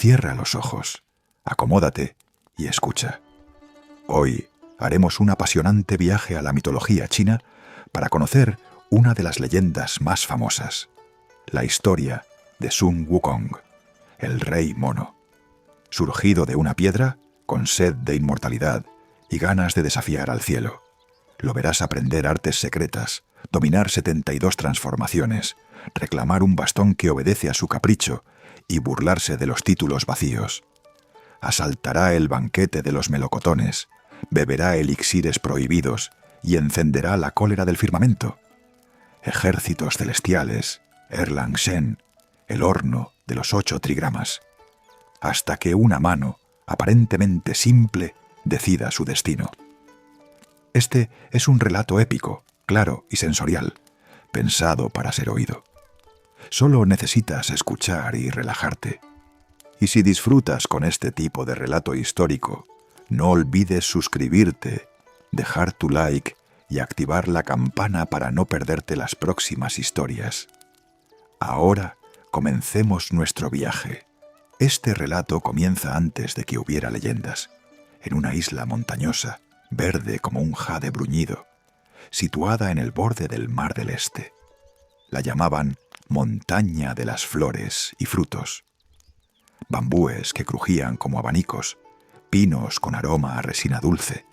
Cierra los ojos, acomódate y escucha. Hoy haremos un apasionante viaje a la mitología china para conocer una de las leyendas más famosas, la historia de Sun Wukong, el rey mono. Surgido de una piedra, con sed de inmortalidad y ganas de desafiar al cielo. Lo verás aprender artes secretas, dominar 72 transformaciones, reclamar un bastón que obedece a su capricho y burlarse de los títulos vacíos. Asaltará el banquete de los melocotones, beberá elixires prohibidos y encenderá la cólera del firmamento. Ejércitos celestiales, Erlang Shen, el horno de los 8 trigramas, hasta que una mano, aparentemente simple, decida su destino. Este es un relato épico, claro y sensorial, pensado para ser oído. Solo necesitas escuchar y relajarte. Y si disfrutas con este tipo de relato histórico, no olvides suscribirte, dejar tu like y activar la campana para no perderte las próximas historias. Ahora comencemos nuestro viaje. Este relato comienza antes de que hubiera leyendas, en una isla montañosa, verde como un jade bruñido, situada en el borde del Mar del Este. La llamaban Montaña de las Flores y Frutos. Bambúes que crujían como abanicos, pinos con aroma a resina dulce,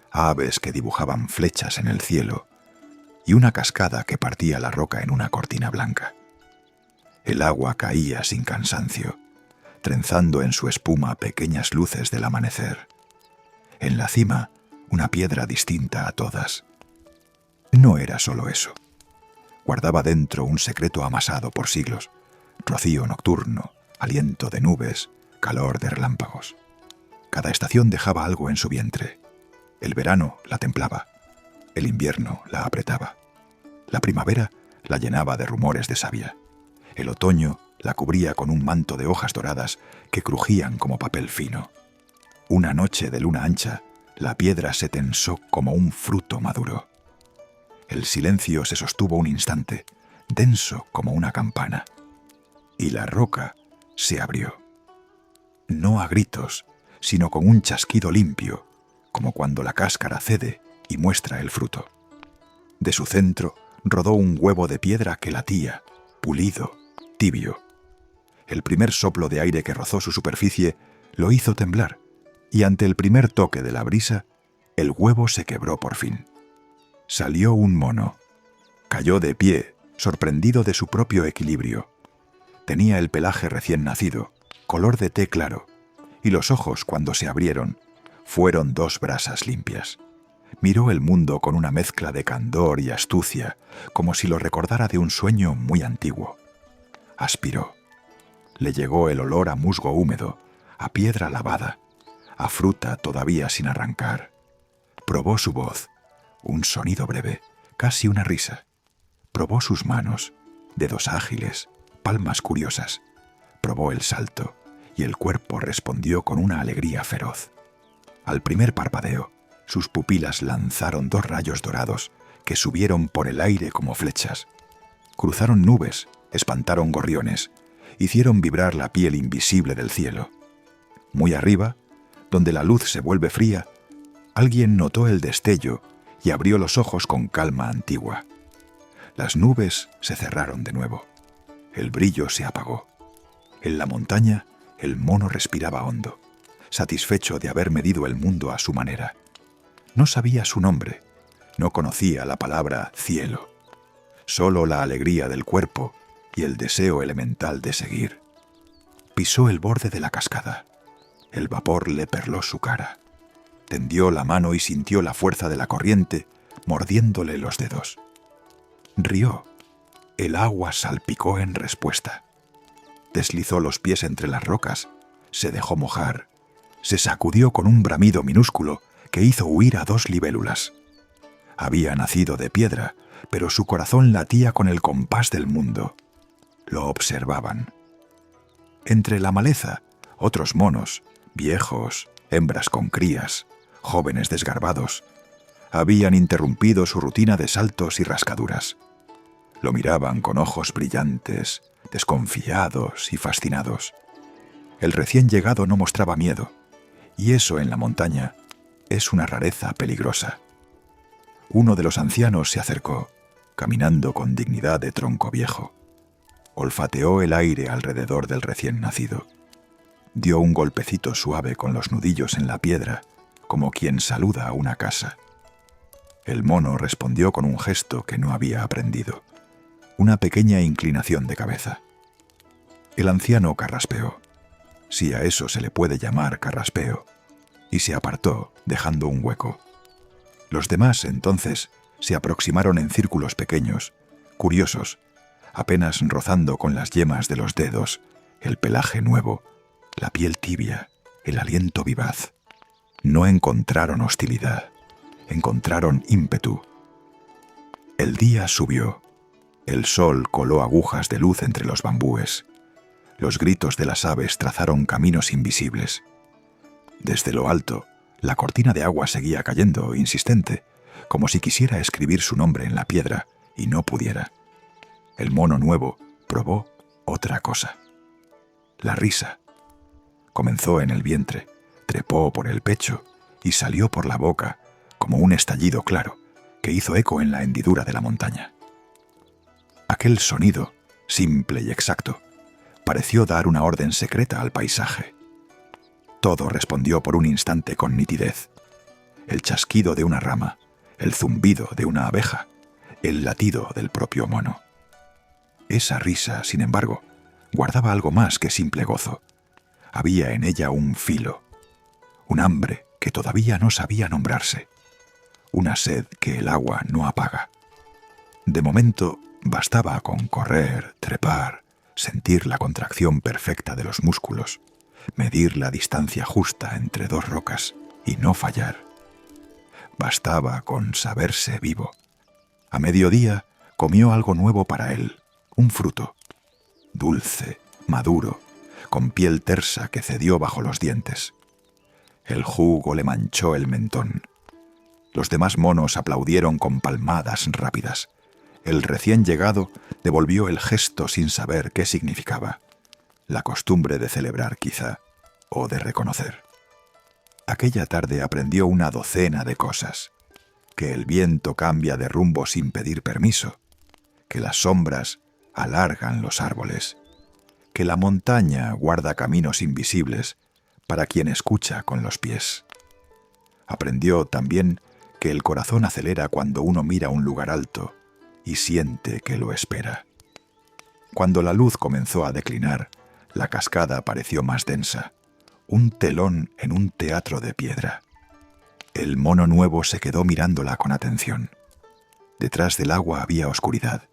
aves que dibujaban flechas en el cielo y una cascada que partía la roca en una cortina blanca. El agua caía sin cansancio, trenzando en su espuma pequeñas luces del amanecer. En la cima, una piedra distinta a todas. No era solo eso. Guardaba dentro un secreto amasado por siglos, rocío nocturno, aliento de nubes, calor de relámpagos. Cada estación dejaba algo en su vientre. El verano la templaba, el invierno la apretaba. La primavera la llenaba de rumores de savia. El otoño la cubría con un manto de hojas doradas que crujían como papel fino. Una noche de luna ancha, la piedra se tensó como un fruto maduro. El silencio se sostuvo un instante, denso como una campana. Y la roca se abrió. No a gritos, sino con un chasquido limpio, como cuando la cáscara cede y muestra el fruto. De su centro rodó un huevo de piedra que latía, pulido, tibio. El primer soplo de aire que rozó su superficie lo hizo temblar, y ante el primer toque de la brisa, el huevo se quebró por fin. Salió un mono. Cayó de pie, sorprendido de su propio equilibrio. Tenía el pelaje recién nacido, color de té claro, y los ojos, cuando se abrieron, fueron 2 brasas limpias. Miró el mundo con una mezcla de candor y astucia, como si lo recordara de un sueño muy antiguo. Aspiró. Le llegó el olor a musgo húmedo, a piedra lavada, a fruta todavía sin arrancar. Probó su voz, un sonido breve, casi una risa. Probó sus manos, dedos ágiles, palmas curiosas. Probó el salto, y el cuerpo respondió con una alegría feroz. Al primer parpadeo, sus pupilas lanzaron 2 rayos dorados que subieron por el aire como flechas. Cruzaron nubes, espantaron gorriones, hicieron vibrar la piel invisible del cielo. Muy arriba, donde la luz se vuelve fría, alguien notó el destello y abrió los ojos con calma antigua. Las nubes se cerraron de nuevo. El brillo se apagó. En la montaña, el mono respiraba hondo, satisfecho de haber medido el mundo a su manera. No sabía su nombre, no conocía la palabra cielo, solo la alegría del cuerpo y el deseo elemental de seguir. Pisó el borde de la cascada. El vapor le perló su cara. Tendió la mano y sintió la fuerza de la corriente mordiéndole los dedos. Rió. El agua salpicó en respuesta. Deslizó los pies entre las rocas, se dejó mojar, se sacudió con un bramido minúsculo que hizo huir a 2 libélulas. Había nacido de piedra, pero su corazón latía con el compás del mundo. Lo observaban. Entre la maleza, otros monos, viejos, hembras con crías, jóvenes desgarbados, habían interrumpido su rutina de saltos y rascaduras. Lo miraban con ojos brillantes, desconfiados y fascinados. El recién llegado no mostraba miedo, y eso en la montaña es una rareza peligrosa. Uno de los ancianos se acercó, caminando con dignidad de tronco viejo. Olfateó el aire alrededor del recién nacido. Dio un golpecito suave con los nudillos en la piedra, como quien saluda a una casa. El mono respondió con un gesto que no había aprendido, una pequeña inclinación de cabeza. El anciano carraspeó, si a eso se le puede llamar carraspeo, y se apartó, dejando un hueco. Los demás, entonces, se aproximaron en círculos pequeños, curiosos, apenas rozando con las yemas de los dedos el pelaje nuevo, la piel tibia, el aliento vivaz. No encontraron hostilidad, encontraron ímpetu. El día subió. El sol coló agujas de luz entre los bambúes. Los gritos de las aves trazaron caminos invisibles. Desde lo alto, la cortina de agua seguía cayendo, insistente, como si quisiera escribir su nombre en la piedra y no pudiera. El mono nuevo probó otra cosa. La risa. Comenzó en el vientre, trepó por el pecho y salió por la boca como un estallido claro que hizo eco en la hendidura de la montaña. Aquel sonido, simple y exacto, pareció dar una orden secreta al paisaje. Todo respondió por un instante con nitidez. El chasquido de una rama, el zumbido de una abeja, el latido del propio mono. Esa risa, sin embargo, guardaba algo más que simple gozo. Había en ella un filo, un hambre que todavía no sabía nombrarse, una sed que el agua no apaga. De momento, bastaba con correr, trepar, sentir la contracción perfecta de los músculos, medir la distancia justa entre dos rocas y no fallar. Bastaba con saberse vivo. A mediodía comió algo nuevo para él, un fruto, dulce, maduro, con piel tersa que cedió bajo los dientes. El jugo le manchó el mentón. Los demás monos aplaudieron con palmadas rápidas. El recién llegado devolvió el gesto sin saber qué significaba. La costumbre de celebrar, quizá, o de reconocer. Aquella tarde aprendió una docena de cosas. Que el viento cambia de rumbo sin pedir permiso. Que las sombras alargan los árboles. Que la montaña guarda caminos invisibles para quien escucha con los pies. Aprendió también que el corazón acelera cuando uno mira un lugar alto y siente que lo espera. Cuando la luz comenzó a declinar, la cascada pareció más densa, un telón en un teatro de piedra. El mono nuevo se quedó mirándola con atención. Detrás del agua había oscuridad,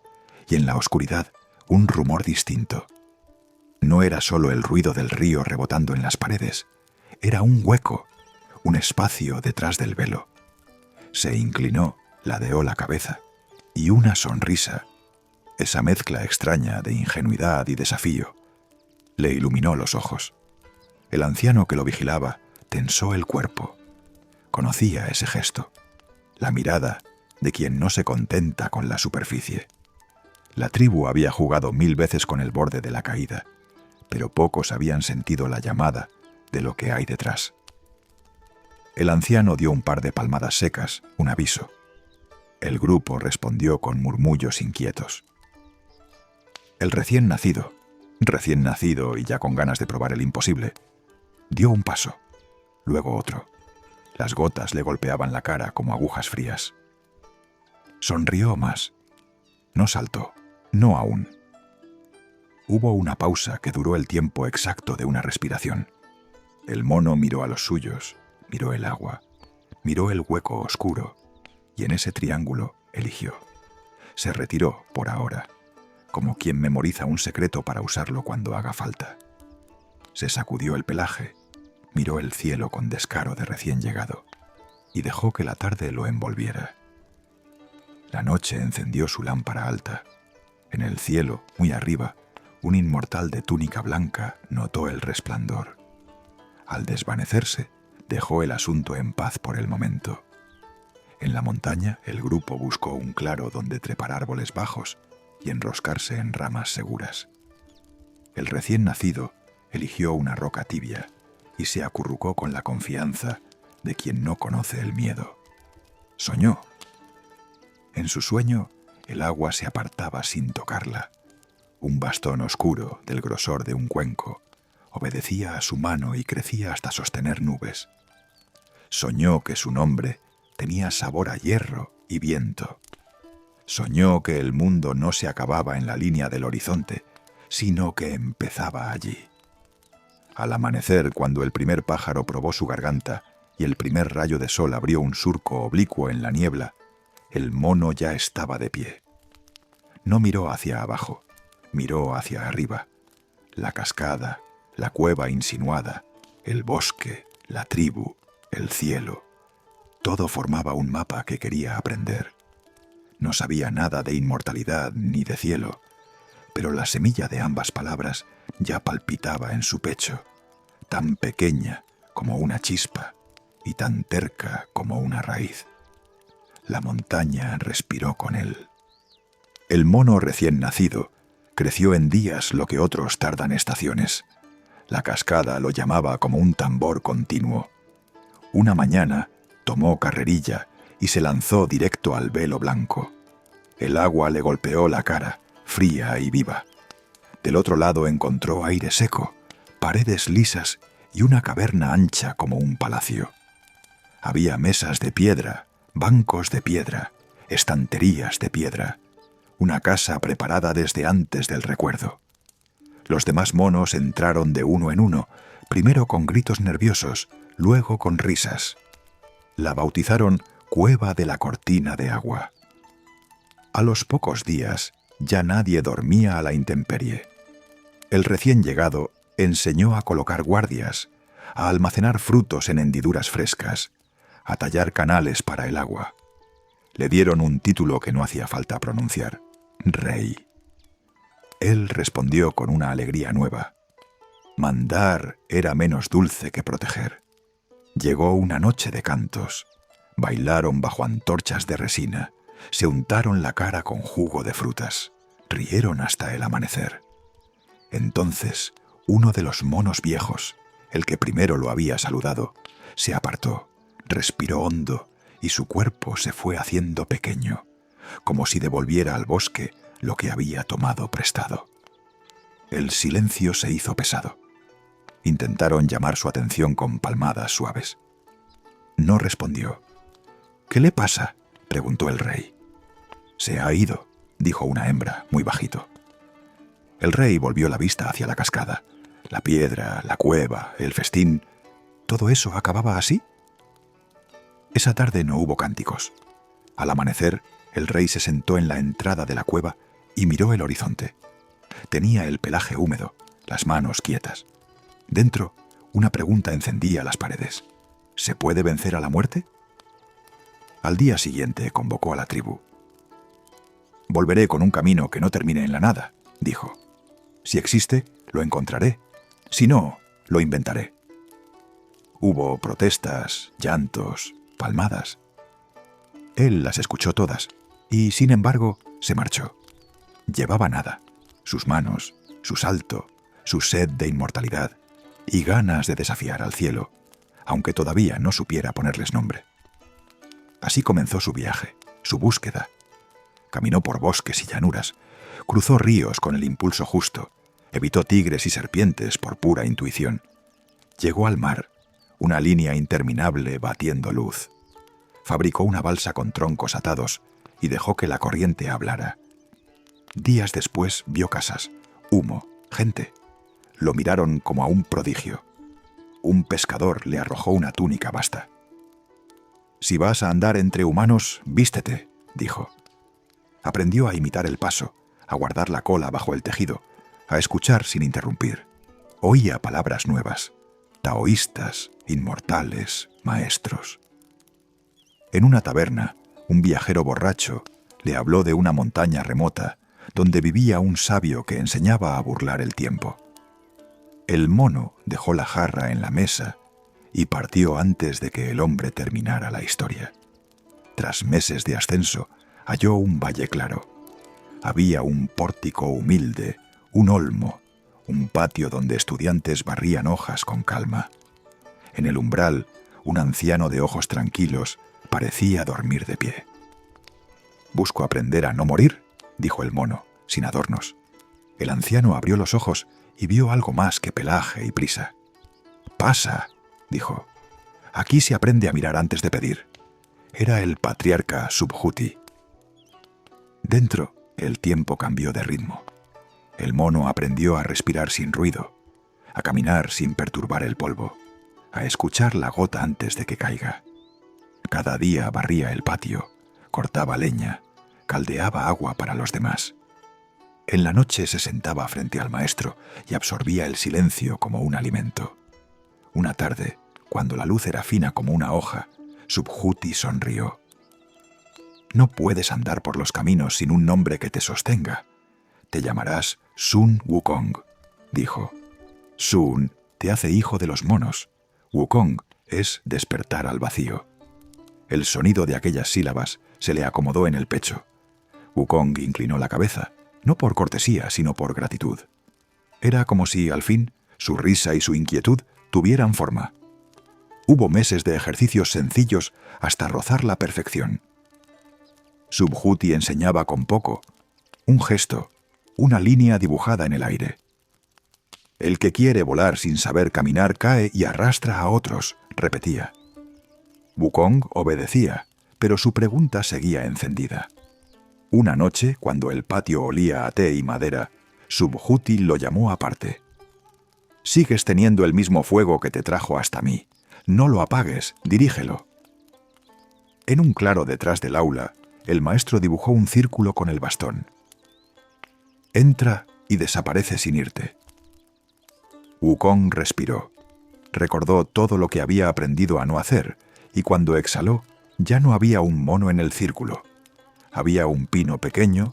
y en la oscuridad un rumor distinto. No era solo el ruido del río rebotando en las paredes, era un hueco, un espacio detrás del velo. Se inclinó, ladeó la cabeza, y una sonrisa, esa mezcla extraña de ingenuidad y desafío, le iluminó los ojos. El anciano que lo vigilaba tensó el cuerpo. Conocía ese gesto, la mirada de quien no se contenta con la superficie. La tribu había jugado 1000 veces con el borde de la caída, pero pocos habían sentido la llamada de lo que hay detrás. El anciano dio un par de palmadas secas, un aviso. El grupo respondió con murmullos inquietos. El recién nacido y ya con ganas de probar el imposible, dio un paso, luego otro. Las gotas le golpeaban la cara como agujas frías. Sonrió más. No saltó, no aún. Hubo una pausa que duró el tiempo exacto de una respiración. El mono miró a los suyos, miró el agua, miró el hueco oscuro, y en ese triángulo eligió. Se retiró por ahora, como quien memoriza un secreto para usarlo cuando haga falta. Se sacudió el pelaje, miró el cielo con descaro de recién llegado, y dejó que la tarde lo envolviera. La noche encendió su lámpara alta. En el cielo, muy arriba, un inmortal de túnica blanca notó el resplandor. Al desvanecerse, dejó el asunto en paz por el momento. En la montaña, el grupo buscó un claro donde trepar árboles bajos y enroscarse en ramas seguras. El recién nacido eligió una roca tibia y se acurrucó con la confianza de quien no conoce el miedo. Soñó. En su sueño, el agua se apartaba sin tocarla. Un bastón oscuro, del grosor de un cuenco, obedecía a su mano y crecía hasta sostener nubes. Soñó que su nombre tenía sabor a hierro y viento. Soñó que el mundo no se acababa en la línea del horizonte, sino que empezaba allí. Al amanecer, cuando el primer pájaro probó su garganta y el primer rayo de sol abrió un surco oblicuo en la niebla, el mono ya estaba de pie. No miró hacia abajo, miró hacia arriba. La cascada, la cueva insinuada, el bosque, la tribu, el cielo. Todo formaba un mapa que quería aprender. No sabía nada de inmortalidad ni de cielo, pero la semilla de ambas palabras ya palpitaba en su pecho, tan pequeña como una chispa y tan terca como una raíz. La montaña respiró con él. El mono recién nacido creció en días lo que otros tardan estaciones. La cascada lo llamaba como un tambor continuo. Una mañana tomó carrerilla y se lanzó directo al velo blanco. El agua le golpeó la cara, fría y viva. Del otro lado encontró aire seco, paredes lisas y una caverna ancha como un palacio. Había mesas de piedra, bancos de piedra, estanterías de piedra, una casa preparada desde antes del recuerdo. Los demás monos entraron de uno en uno, primero con gritos nerviosos, luego con risas. La bautizaron Cueva de la Cortina de Agua. A los pocos días ya nadie dormía a la intemperie. El recién llegado enseñó a colocar guardias, a almacenar frutos en hendiduras frescas, a tallar canales para el agua. Le dieron un título que no hacía falta pronunciar: Rey. Él respondió con una alegría nueva. Mandar era menos dulce que proteger. Llegó una noche de cantos. Bailaron bajo antorchas de resina, se untaron la cara con jugo de frutas, rieron hasta el amanecer. Entonces, uno de los monos viejos, el que primero lo había saludado, se apartó, respiró hondo y su cuerpo se fue haciendo pequeño, como si devolviera al bosque lo que había tomado prestado. El silencio se hizo pesado. Intentaron llamar su atención con palmadas suaves. No respondió. «¿Qué le pasa?», preguntó el rey. «Se ha ido», dijo una hembra, muy bajito. El rey volvió la vista hacia la cascada. La piedra, la cueva, el festín, ¿todo eso acababa así? Esa tarde no hubo cánticos. Al amanecer, el rey se sentó en la entrada de la cueva y miró el horizonte. Tenía el pelaje húmedo, las manos quietas. Dentro, una pregunta encendía las paredes. ¿Se puede vencer a la muerte? Al día siguiente convocó a la tribu. «Volveré con un camino que no termine en la nada», dijo. «Si existe, lo encontraré. Si no, lo inventaré». Hubo protestas, llantos, palmadas. Él las escuchó todas y, sin embargo, se marchó. Llevaba nada: sus manos, su salto, su sed de inmortalidad y ganas de desafiar al cielo, aunque todavía no supiera ponerles nombre. Así comenzó su viaje, su búsqueda. Caminó por bosques y llanuras, cruzó ríos con el impulso justo, evitó tigres y serpientes por pura intuición. Llegó al mar, una línea interminable batiendo luz. Fabricó una balsa con troncos atados y dejó que la corriente hablara. Días después vio casas, humo, gente. Lo miraron como a un prodigio. Un pescador le arrojó una túnica vasta. «Si vas a andar entre humanos, vístete», dijo. Aprendió a imitar el paso, a guardar la cola bajo el tejido, a escuchar sin interrumpir. Oía palabras nuevas, taoístas, inmortales, maestros. En una taberna, un viajero borracho le habló de una montaña remota donde vivía un sabio que enseñaba a burlar el tiempo. El mono dejó la jarra en la mesa y partió antes de que el hombre terminara la historia. Tras meses de ascenso, halló un valle claro. Había un pórtico humilde, un olmo, un patio donde estudiantes barrían hojas con calma. En el umbral, un anciano de ojos tranquilos parecía dormir de pie. «Busco aprender a no morir», dijo el mono, sin adornos. El anciano abrió los ojos y vio algo más que pelaje y prisa. «Pasa», dijo. «Aquí se aprende a mirar antes de pedir». Era el patriarca Subhuti. Dentro, el tiempo cambió de ritmo. El mono aprendió a respirar sin ruido, a caminar sin perturbar el polvo, a escuchar la gota antes de que caiga. Cada día barría el patio, cortaba leña, caldeaba agua para los demás. En la noche se sentaba frente al maestro y absorbía el silencio como un alimento. Una tarde, cuando la luz era fina como una hoja, Subhuti sonrió. «No puedes andar por los caminos sin un nombre que te sostenga. Te llamarás Sun Wukong», dijo. Sun te hace hijo de los monos. Wukong es despertar al vacío. El sonido de aquellas sílabas se le acomodó en el pecho. Wukong inclinó la cabeza, no por cortesía, sino por gratitud. Era como si, al fin, su risa y su inquietud tuvieran forma. Hubo meses de ejercicios sencillos hasta rozar la perfección. Subhuti enseñaba con poco, un gesto, una línea dibujada en el aire. «El que quiere volar sin saber caminar cae y arrastra a otros», repetía. Wukong obedecía, pero su pregunta seguía encendida. Una noche, cuando el patio olía a té y madera, Subhuti lo llamó aparte. «Sigues teniendo el mismo fuego que te trajo hasta mí. No lo apagues, dirígelo». En un claro detrás del aula, el maestro dibujó un círculo con el bastón. «Entra y desaparece sin irte». Wukong respiró. Recordó todo lo que había aprendido a no hacer, y cuando exhaló, ya no había un mono en el círculo. Había un pino pequeño,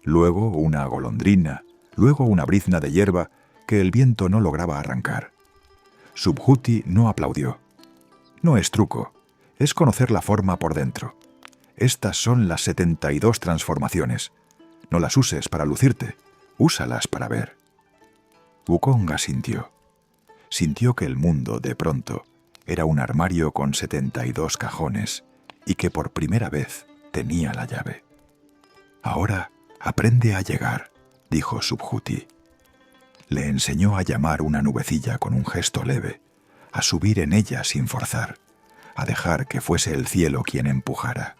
luego una golondrina, luego una brizna de hierba que el viento no lograba arrancar. Subhuti no aplaudió. «No es truco, es conocer la forma por dentro. Estas son las 72 transformaciones. No las uses para lucirte, úsalas para ver». Wukong asintió. Sintió que el mundo, de pronto, era un armario con 72 cajones y que por primera vez tenía la llave. «Ahora aprende a llegar», dijo Subhuti. Le enseñó a llamar una nubecilla con un gesto leve, a subir en ella sin forzar, a dejar que fuese el cielo quien empujara.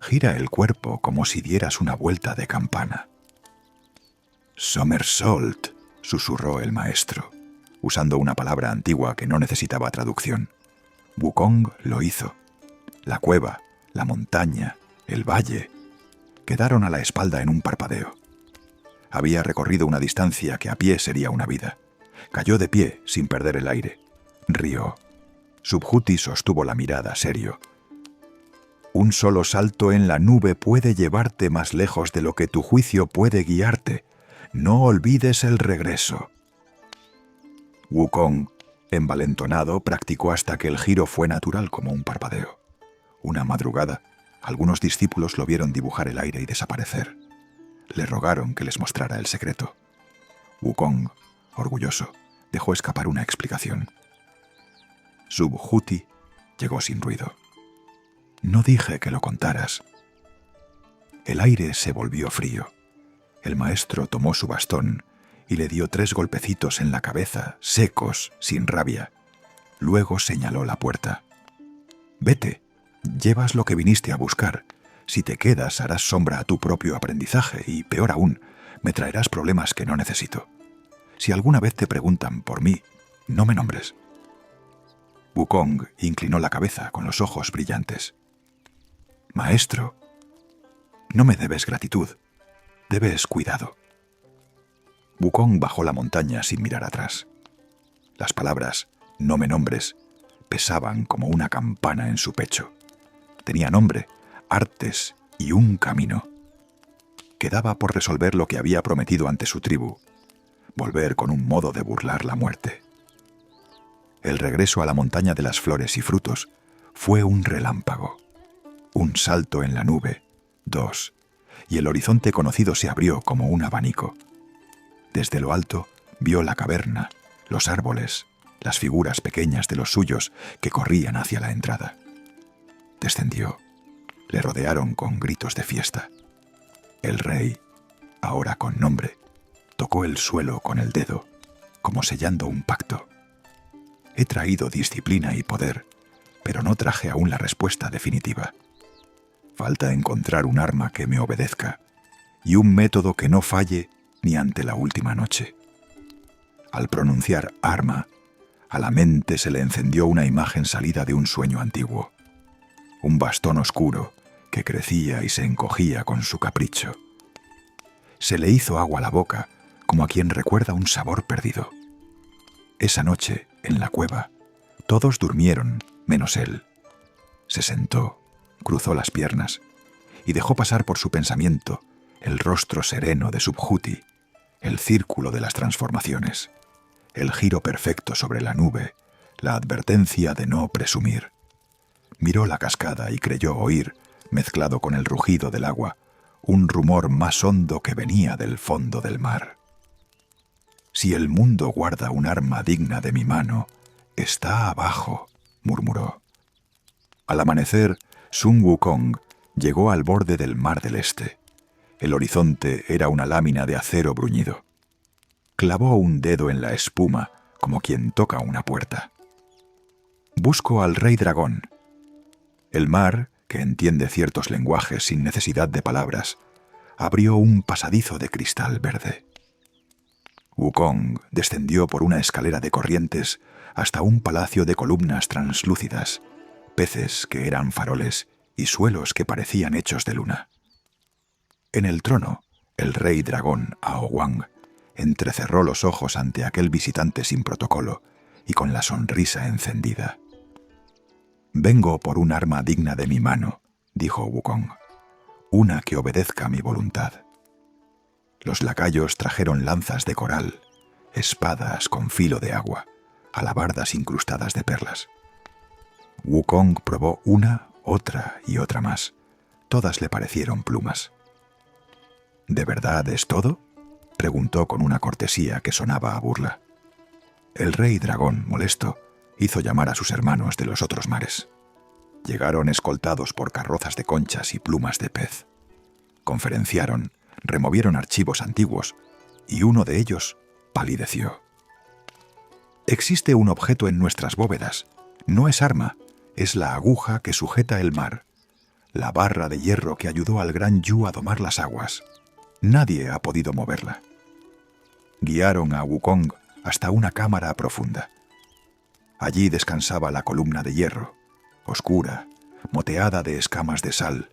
«Gira el cuerpo como si dieras una vuelta de campana». «Somersault», susurró el maestro, usando una palabra antigua que no necesitaba traducción. Wukong lo hizo. La cueva, la montaña, el valle, quedaron a la espalda en un parpadeo. Había recorrido una distancia que a pie sería una vida. Cayó de pie sin perder el aire. Rió. Subhuti sostuvo la mirada serio. «Un solo salto en la nube puede llevarte más lejos de lo que tu juicio puede guiarte. No olvides el regreso». Wukong, envalentonado, practicó hasta que el giro fue natural como un parpadeo. Una madrugada, algunos discípulos lo vieron dibujar el aire y desaparecer. Le rogaron que les mostrara el secreto. Wukong, orgulloso, dejó escapar una explicación. Subhuti llegó sin ruido. «No dije que lo contaras». El aire se volvió frío. El maestro tomó su bastón y le dio 3 golpecitos en la cabeza, secos, sin rabia. Luego señaló la puerta. «Vete, llevas lo que viniste a buscar. Si te quedas, harás sombra a tu propio aprendizaje y, peor aún, me traerás problemas que no necesito. Si alguna vez te preguntan por mí, no me nombres». Wukong inclinó la cabeza con los ojos brillantes. «Maestro, no me debes gratitud, debes cuidado». Wukong bajó la montaña sin mirar atrás. Las palabras «no me nombres» pesaban como una campana en su pecho. Tenía nombre, artes y un camino. Quedaba por resolver lo que había prometido ante su tribu, volver con un modo de burlar la muerte. El regreso a la montaña de las flores y frutos fue un relámpago, un salto en la nube, 2, y el horizonte conocido se abrió como un abanico. Desde lo alto vio la caverna, los árboles, las figuras pequeñas de los suyos que corrían hacia la entrada. Descendió. Le rodearon con gritos de fiesta. El rey, ahora con nombre, tocó el suelo con el dedo, como sellando un pacto. He traído disciplina y poder, pero no traje aún la respuesta definitiva. Falta encontrar un arma que me obedezca y un método que no falle ni ante la última noche. Al pronunciar arma, a la mente se le encendió una imagen salida de un sueño antiguo. Un bastón oscuro que crecía y se encogía con su capricho. Se le hizo agua a la boca, como a quien recuerda un sabor perdido. Esa noche, en la cueva, todos durmieron, menos él. Se sentó, cruzó las piernas y dejó pasar por su pensamiento el rostro sereno de Subhuti, el círculo de las transformaciones, el giro perfecto sobre la nube, la advertencia de no presumir. Miró la cascada y creyó oír, mezclado con el rugido del agua, un rumor más hondo que venía del fondo del mar. Si el mundo guarda un arma digna de mi mano, está abajo, murmuró. Al amanecer, Sun Wukong llegó al borde del mar del este. El horizonte era una lámina de acero bruñido. Clavó un dedo en la espuma, como quien toca una puerta. Busco al rey dragón. El mar, que entiende ciertos lenguajes sin necesidad de palabras, abrió un pasadizo de cristal verde. Wukong descendió por una escalera de corrientes hasta un palacio de columnas translúcidas, peces que eran faroles y suelos que parecían hechos de luna. En el trono, el rey dragón Aowang entrecerró los ojos ante aquel visitante sin protocolo y con la sonrisa encendida. «Vengo por un arma digna de mi mano», dijo Wukong, «una que obedezca mi voluntad». Los lacayos trajeron lanzas de coral, espadas con filo de agua, alabardas incrustadas de perlas. Wukong probó una, otra y otra más. Todas le parecieron plumas. «¿De verdad es todo?», preguntó con una cortesía que sonaba a burla. El rey dragón, molesto, hizo llamar a sus hermanos de los otros mares. Llegaron escoltados por carrozas de conchas y plumas de pez. Conferenciaron, removieron archivos antiguos, y uno de ellos palideció. «Existe un objeto en nuestras bóvedas. No es arma, es la aguja que sujeta el mar, la barra de hierro que ayudó al gran Yu a domar las aguas. Nadie ha podido moverla». Guiaron a Wukong hasta una cámara profunda. Allí descansaba la columna de hierro, oscura, moteada de escamas de sal,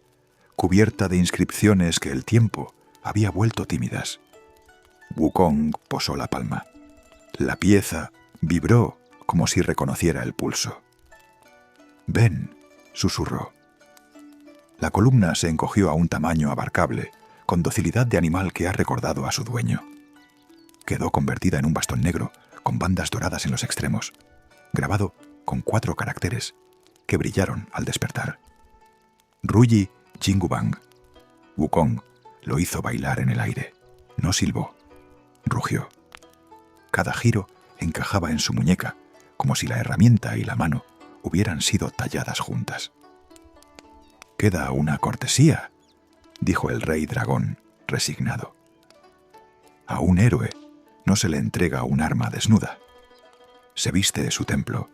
cubierta de inscripciones que el tiempo había vuelto tímidas. Wukong posó la palma. La pieza vibró como si reconociera el pulso. «Ven», susurró. La columna se encogió a un tamaño abarcable, con docilidad de animal que ha recordado a su dueño. Quedó convertida en un bastón negro, con bandas doradas en los extremos, grabado con 4 caracteres, que brillaron al despertar. Ruyi Jingubang. Wukong lo hizo bailar en el aire. No silbó. Rugió. Cada giro encajaba en su muñeca, como si la herramienta y la mano hubieran sido talladas juntas. «Queda una cortesía», dijo el rey dragón, resignado. «A un héroe no se le entrega un arma desnuda. Se viste de su templo».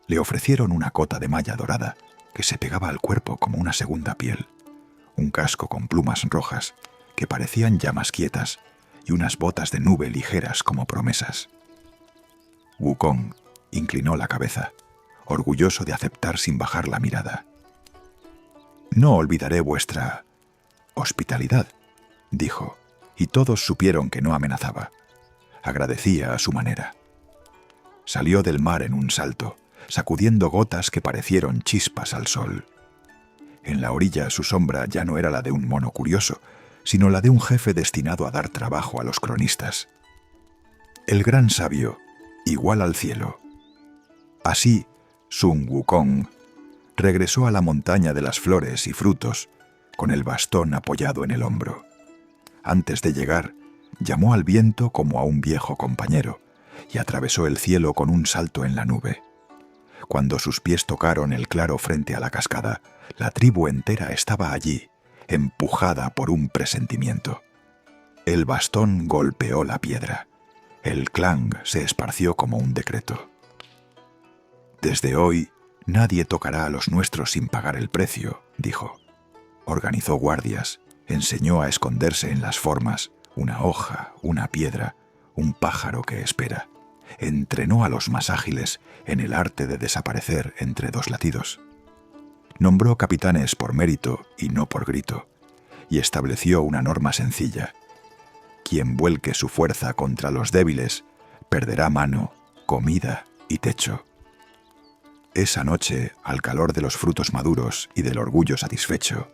Le ofrecieron una cota de malla dorada que se pegaba al cuerpo como una segunda piel, un casco con plumas rojas que parecían llamas quietas y unas botas de nube ligeras como promesas. Wukong inclinó la cabeza, orgulloso de aceptar sin bajar la mirada. «No olvidaré vuestra hospitalidad», dijo, y todos supieron que no amenazaba. Agradecía a su manera. Salió del mar en un salto, sacudiendo gotas que parecieron chispas al sol. En la orilla su sombra ya no era la de un mono curioso, sino la de un jefe destinado a dar trabajo a los cronistas. El gran sabio, igual al cielo. Así, Sun Wukong regresó a la montaña de las flores y frutos, con el bastón apoyado en el hombro. Antes de llegar, llamó al viento como a un viejo compañero y atravesó el cielo con un salto en la nube. Cuando sus pies tocaron el claro frente a la cascada, la tribu entera estaba allí, empujada por un presentimiento. El bastón golpeó la piedra. El clang se esparció como un decreto. «Desde hoy, nadie tocará a los nuestros sin pagar el precio», dijo. Organizó guardias, enseñó a esconderse en las formas, una hoja, una piedra, un pájaro que espera. Entrenó a los más ágiles en el arte de desaparecer entre dos latidos. Nombró capitanes por mérito y no por grito, y estableció una norma sencilla. Quien vuelque su fuerza contra los débiles perderá mano, comida y techo. Esa noche, al calor de los frutos maduros y del orgullo satisfecho,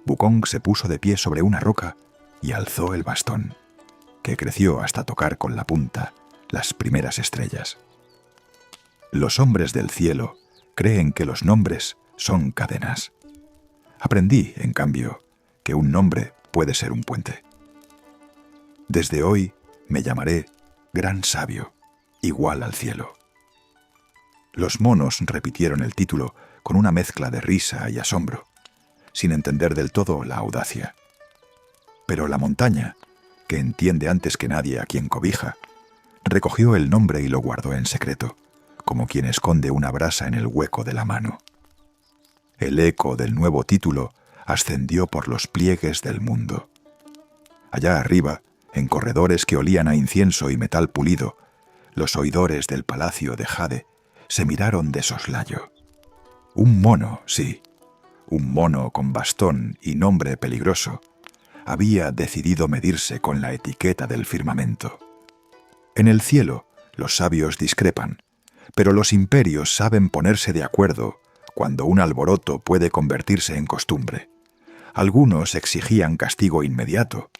Wukong se puso de pie sobre una roca y alzó el bastón, que creció hasta tocar con la punta las primeras estrellas. Los hombres del cielo creen que los nombres son cadenas. Aprendí, en cambio, que un nombre puede ser un puente. Desde hoy me llamaré Gran Sabio, igual al cielo. Los monos repitieron el título con una mezcla de risa y asombro, sin entender del todo la audacia. Pero la montaña, que entiende antes que nadie a quien cobija, recogió el nombre y lo guardó en secreto, como quien esconde una brasa en el hueco de la mano. El eco del nuevo título ascendió por los pliegues del mundo. Allá arriba, en corredores que olían a incienso y metal pulido, los oidores del palacio de Jade se miraron de soslayo. Un mono, sí, un mono con bastón y nombre peligroso, había decidido medirse con la etiqueta del firmamento. En el cielo, los sabios discrepan, pero los imperios saben ponerse de acuerdo cuando un alboroto puede convertirse en costumbre. Algunos exigían castigo inmediato.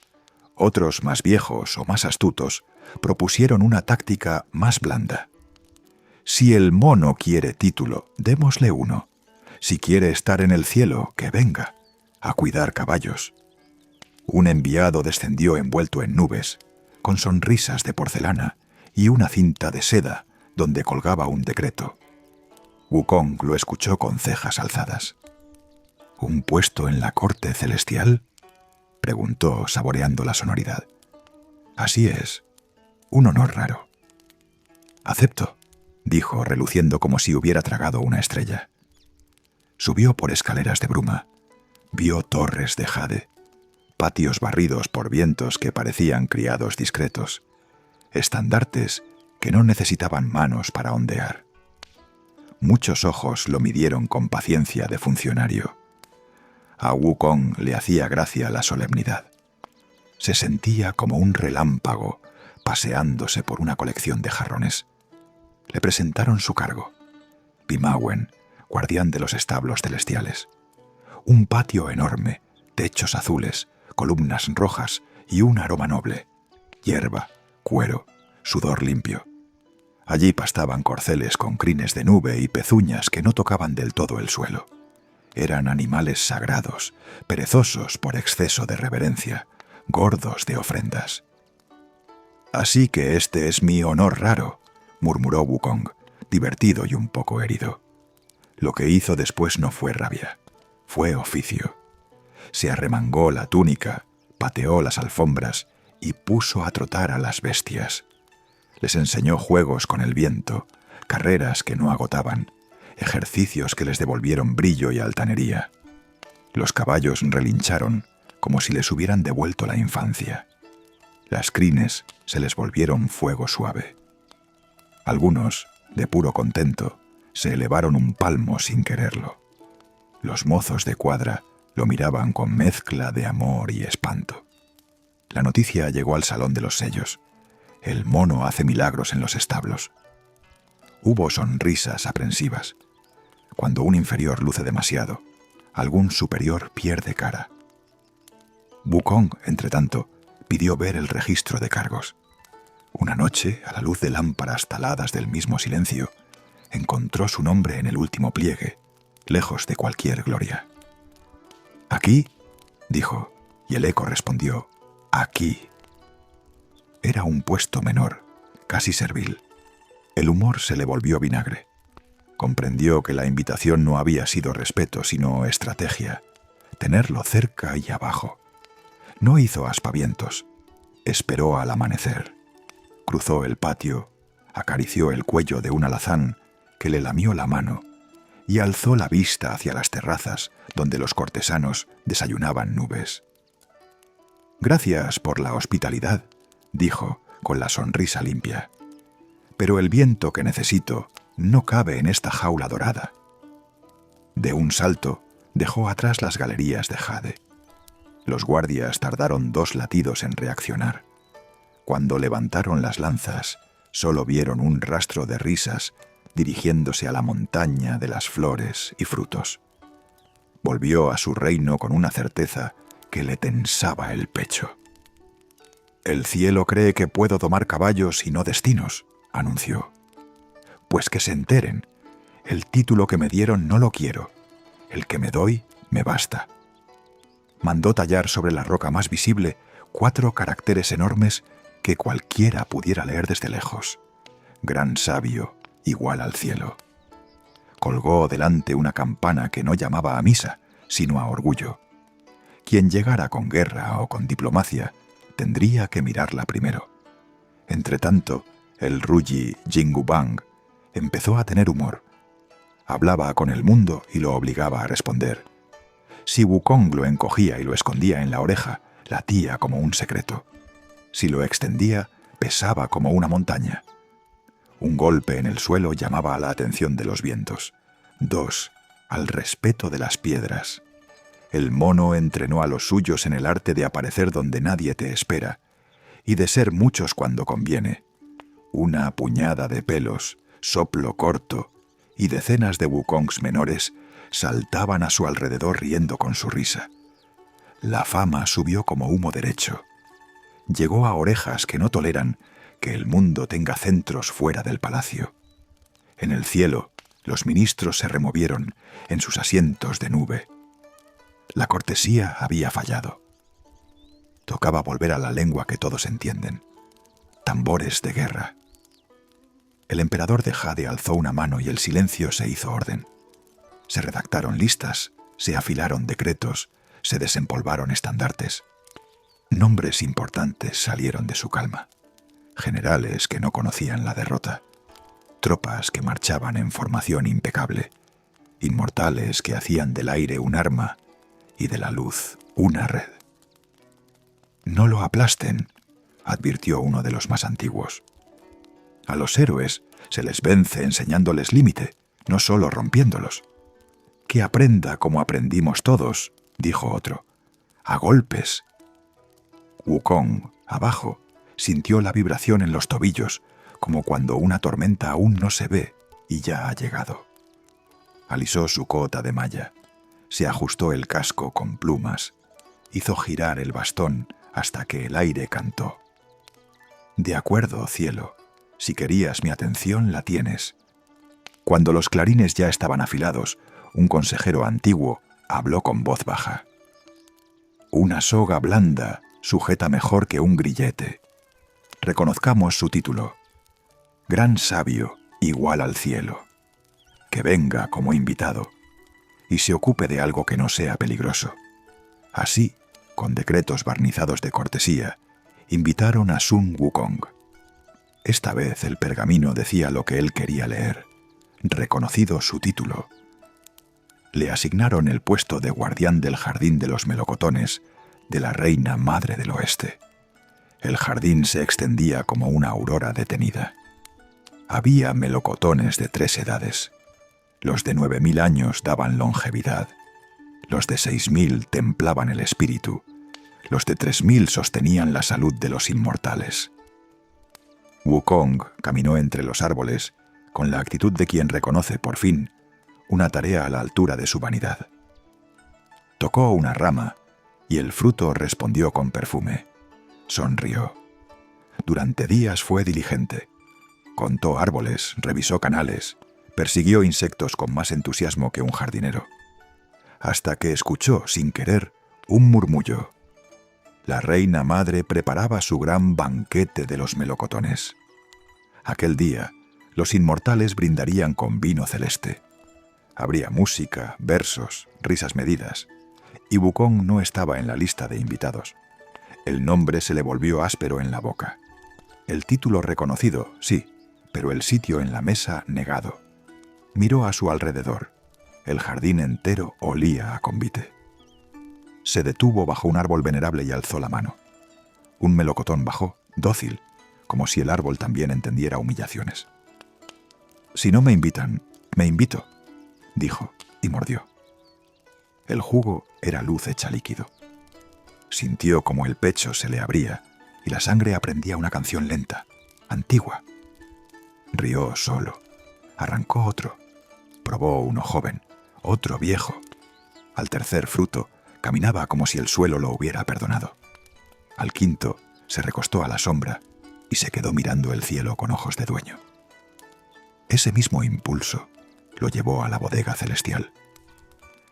Otros, más viejos o más astutos, propusieron una táctica más blanda. Si el mono quiere título, démosle uno. Si quiere estar en el cielo, que venga, a cuidar caballos. Un enviado descendió envuelto en nubes, con sonrisas de porcelana y una cinta de seda donde colgaba un decreto. Wukong lo escuchó con cejas alzadas. ¿Un puesto en la corte celestial?, preguntó, saboreando la sonoridad. Así es, un honor raro. Acepto, dijo, reluciendo como si hubiera tragado una estrella. Subió por escaleras de bruma, vio torres de jade, patios barridos por vientos que parecían criados discretos, estandartes que no necesitaban manos para ondear. Muchos ojos lo midieron con paciencia de funcionario. A Wukong le hacía gracia la solemnidad. Se sentía como un relámpago paseándose por una colección de jarrones. Le presentaron su cargo: Pimawen, guardián de los establos celestiales. Un patio enorme, techos azules, columnas rojas y un aroma noble: hierba, cuero, sudor limpio. Allí pastaban corceles con crines de nube y pezuñas que no tocaban del todo el suelo. Eran animales sagrados, perezosos por exceso de reverencia, gordos de ofrendas. «Así que este es mi honor raro», murmuró Wukong, divertido y un poco herido. Lo que hizo después no fue rabia, fue oficio. Se arremangó la túnica, pateó las alfombras y puso a trotar a las bestias. Les enseñó juegos con el viento, carreras que no agotaban, ejercicios que les devolvieron brillo y altanería. Los caballos relincharon como si les hubieran devuelto la infancia. Las crines se les volvieron fuego suave. Algunos, de puro contento, se elevaron un palmo sin quererlo. Los mozos de cuadra lo miraban con mezcla de amor y espanto. La noticia llegó al salón de los sellos. El mono hace milagros en los establos. Hubo sonrisas aprensivas. Cuando un inferior luce demasiado, algún superior pierde cara. Wukong, entretanto, pidió ver el registro de cargos. Una noche, a la luz de lámparas taladas del mismo silencio, encontró su nombre en el último pliegue, lejos de cualquier gloria. «¿Aquí?», dijo, y el eco respondió: «Aquí». Era un puesto menor, casi servil. El humor se le volvió vinagre. Comprendió que la invitación no había sido respeto, sino estrategia. Tenerlo cerca y abajo. No hizo aspavientos. Esperó al amanecer. Cruzó el patio, acarició el cuello de un alazán que le lamió la mano y alzó la vista hacia las terrazas donde los cortesanos desayunaban nubes. «Gracias por la hospitalidad», dijo con la sonrisa limpia. «Pero el viento que necesito no cabe en esta jaula dorada». De un salto, dejó atrás las galerías de jade. Los guardias tardaron 2 latidos en reaccionar. Cuando levantaron las lanzas, solo vieron un rastro de risas dirigiéndose a la montaña de las flores y frutos. Volvió a su reino con una certeza que le tensaba el pecho. «El cielo cree que puedo domar caballos y no destinos», anunció. «Pues que se enteren. El título que me dieron no lo quiero. El que me doy me basta». Mandó tallar sobre la roca más visible 4 caracteres enormes que cualquiera pudiera leer desde lejos. «Gran sabio, igual al cielo». Colgó delante una campana que no llamaba a misa, sino a orgullo. Quien llegara con guerra o con diplomacia tendría que mirarla primero. Entretanto, el Ruyi Jingubang empezó a tener humor. Hablaba con el mundo y lo obligaba a responder. Si Wukong lo encogía y lo escondía en la oreja, latía como un secreto. Si lo extendía, pesaba como una montaña. Un golpe en el suelo llamaba la atención de los vientos. 2, al respeto de las piedras. El mono entrenó a los suyos en el arte de aparecer donde nadie te espera, y de ser muchos cuando conviene. Una puñada de pelos, soplo corto, y decenas de Wukongs menores saltaban a su alrededor riendo con su risa. La fama subió como humo derecho. Llegó a orejas que no toleran que el mundo tenga centros fuera del palacio. En el cielo, los ministros se removieron en sus asientos de nube. La cortesía había fallado. Tocaba volver a la lengua que todos entienden. Tambores de guerra. El emperador de Jade alzó una mano y el silencio se hizo orden. Se redactaron listas, se afilaron decretos, se desempolvaron estandartes. Nombres importantes salieron de su calma. Generales que no conocían la derrota. Tropas que marchaban en formación impecable. Inmortales que hacían del aire un arma y de la luz una red. «No lo aplasten», advirtió uno de los más antiguos. «A los héroes se les vence enseñándoles límite, no solo rompiéndolos». «Que aprenda como aprendimos todos», dijo otro. «A golpes». Wukong, abajo, sintió la vibración en los tobillos, como cuando una tormenta aún no se ve y ya ha llegado. Alisó su cota de malla, se ajustó el casco con plumas, hizo girar el bastón hasta que el aire cantó. «De acuerdo, cielo, si querías mi atención la tienes». Cuando los clarines ya estaban afilados, un consejero antiguo habló con voz baja. «Una soga blanda sujeta mejor que un grillete. Reconozcamos su título. Gran sabio, igual al cielo. Que venga como invitado y se ocupe de algo que no sea peligroso». Así, con decretos barnizados de cortesía, invitaron a Sun Wukong. Esta vez el pergamino decía lo que él quería leer, reconocido su título. Le asignaron el puesto de guardián del jardín de los melocotones de la reina madre del oeste. El jardín se extendía como una aurora detenida. Había melocotones de 3 edades. Los de 9000 años daban longevidad. Los de 6000 templaban el espíritu. Los de 3000 sostenían la salud de los inmortales. Wukong caminó entre los árboles con la actitud de quien reconoce, por fin, una tarea a la altura de su vanidad. Tocó una rama y el fruto respondió con perfume. Sonrió. Durante días fue diligente. Contó árboles, revisó canales, persiguió insectos con más entusiasmo que un jardinero. Hasta que escuchó, sin querer, un murmullo. la reina madre preparaba su gran banquete de los melocotones. Aquel día, los inmortales brindarían con vino celeste. Habría música, versos, risas medidas, y Wukong no estaba en la lista de invitados. El nombre se le volvió áspero en la boca. El título reconocido, sí, pero el sitio en la mesa negado. Miró a su alrededor. El jardín entero olía a convite. Se detuvo bajo un árbol venerable y alzó la mano. Un melocotón bajó, dócil, como si el árbol también entendiera humillaciones. «Si no me invitan, me invito», dijo y mordió. El jugo era luz hecha líquido. Sintió como el pecho se le abría y la sangre aprendía una canción lenta, antigua. Rió solo. Arrancó otro. Probó uno joven, otro viejo. Al tercer fruto, caminaba como si el suelo lo hubiera perdonado. Al quinto, se recostó a la sombra y se quedó mirando el cielo con ojos de dueño. Ese mismo impulso lo llevó a la bodega celestial.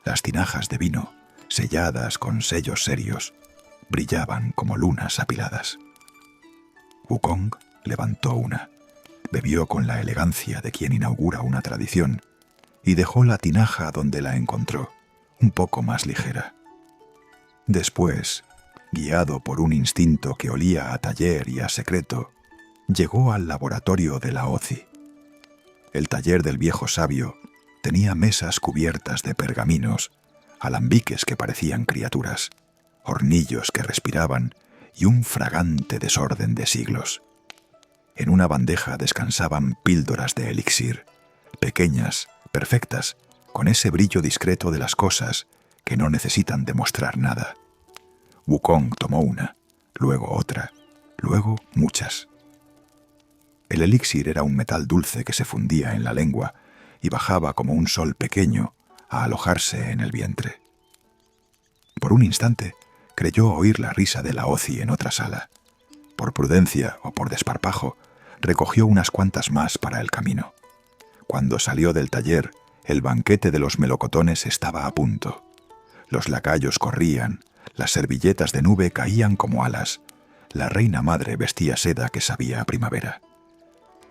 Las tinajas de vino, selladas con sellos serios, brillaban como lunas apiladas. Wukong levantó una, bebió con la elegancia de quien inaugura una tradición y dejó la tinaja donde la encontró, un poco más ligera. Después, guiado por un instinto que olía a taller y a secreto, llegó al laboratorio de la Ozi. El taller del viejo sabio tenía mesas cubiertas de pergaminos, alambiques que parecían criaturas, hornillos que respiraban y un fragante desorden de siglos. En una bandeja descansaban píldoras de elixir, pequeñas, perfectas, con ese brillo discreto de las cosas que no necesitan demostrar nada. Wukong tomó una, luego otra, luego muchas. El elixir era un metal dulce que se fundía en la lengua y bajaba como un sol pequeño a alojarse en el vientre. Por un instante creyó oír la risa de la Ozi en otra sala. Por prudencia o por desparpajo, recogió unas cuantas más para el camino. Cuando salió del taller, el banquete de los melocotones estaba a punto. Los lacayos corrían, las servilletas de nube caían como alas. La reina madre vestía seda que sabía a primavera.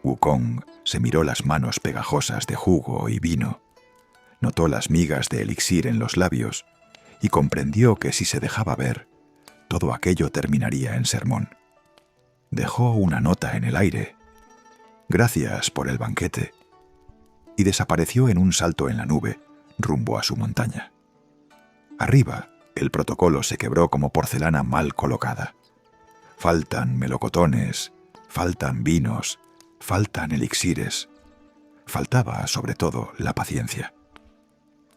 Wukong se miró las manos pegajosas de jugo y vino. Notó las migas de elixir en los labios y comprendió que si se dejaba ver, todo aquello terminaría en sermón. Dejó una nota en el aire. «Gracias por el banquete», y desapareció en un salto en la nube, rumbo a su montaña. Arriba, el protocolo se quebró como porcelana mal colocada. Faltan melocotones, faltan vinos, faltan elixires. Faltaba, sobre todo, la paciencia.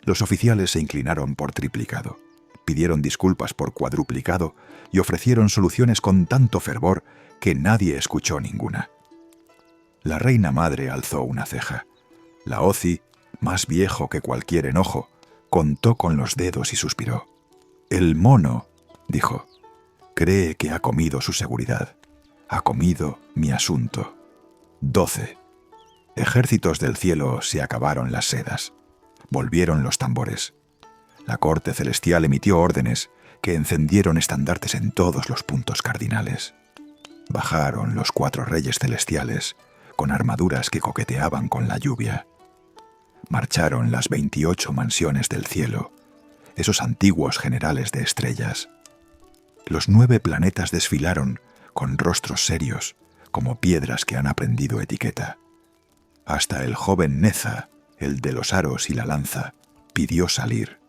Los oficiales se inclinaron por triplicado, pidieron disculpas por cuadruplicado y ofrecieron soluciones con tanto fervor que nadie escuchó ninguna. La reina madre alzó una ceja. La Ozi, más viejo que cualquier enojo, contó con los dedos y suspiró. «El mono», dijo, «cree que ha comido su seguridad. Ha comido mi asunto. 12. Ejércitos del cielo se acabaron las sedas. Volvieron los tambores. La corte celestial emitió órdenes que encendieron estandartes en todos los puntos cardinales. Bajaron los 4 reyes celestiales con armaduras que coqueteaban con la lluvia. Marcharon las 28 mansiones del cielo, esos antiguos generales de estrellas. Los 9 planetas desfilaron con rostros serios, como piedras que han aprendido etiqueta. Hasta el joven Neza, el de los aros y la lanza, pidió salir.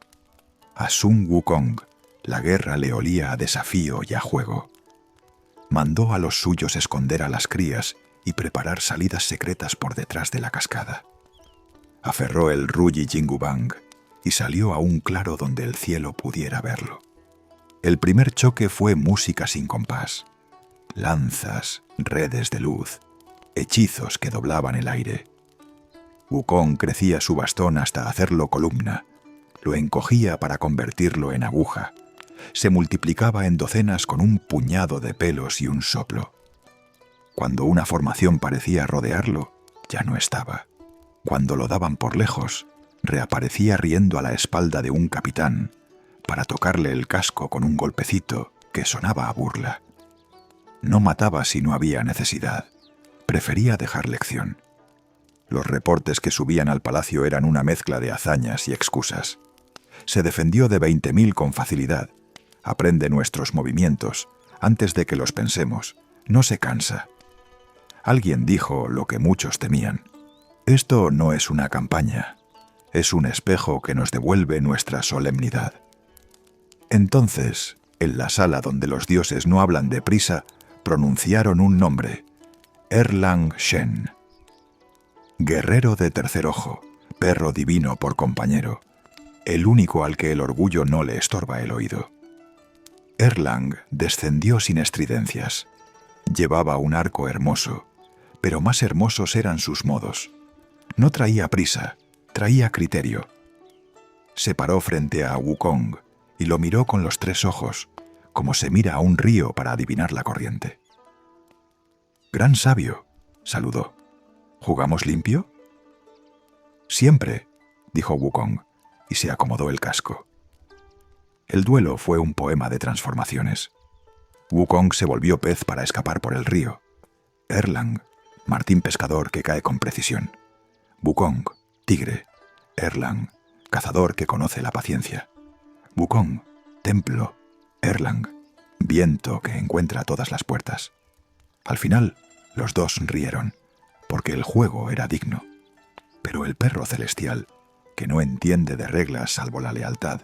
A Sun Wukong la guerra le olía a desafío y a juego. Mandó a los suyos esconder a las crías y preparar salidas secretas por detrás de la cascada. Aferró el Ruyi Jingubang y salió a un claro donde el cielo pudiera verlo. El primer choque fue música sin compás. Lanzas, redes de luz, hechizos que doblaban el aire. Wukong crecía su bastón hasta hacerlo columna, lo encogía para convertirlo en aguja, se multiplicaba en docenas con un puñado de pelos y un soplo. Cuando una formación parecía rodearlo, ya no estaba. Cuando lo daban por lejos, reaparecía riendo a la espalda de un capitán para tocarle el casco con un golpecito que sonaba a burla. No mataba si no había necesidad. Prefería dejar lección. Los reportes que subían al palacio eran una mezcla de hazañas y excusas. Se defendió de 20.000 con facilidad. Aprende nuestros movimientos antes de que los pensemos. No se cansa. Alguien dijo lo que muchos temían. Esto no es una campaña. Es un espejo que nos devuelve nuestra solemnidad. Entonces, en la sala donde los dioses no hablan deprisa, pronunciaron un nombre: Erlang Shen. Guerrero de tercer ojo, perro divino por compañero, el único al que el orgullo no le estorba el oído. Erlang descendió sin estridencias. Llevaba un arco hermoso, pero más hermosos eran sus modos. No traía prisa, traía criterio. Se paró frente a Wukong y lo miró con los 3 ojos, como se mira a un río para adivinar la corriente. «Gran sabio», saludó. «¿Jugamos limpio?» «Siempre», dijo Wukong, y se acomodó el casco. El duelo fue un poema de transformaciones. Wukong se volvió pez para escapar por el río. Erlang, martín pescador que cae con precisión. Wukong, tigre. Erlang, cazador que conoce la paciencia. Wukong, templo. Erlang, viento que encuentra todas las puertas. Al final, los dos rieron, porque el juego era digno. Pero el perro celestial, que no entiende de reglas salvo la lealtad,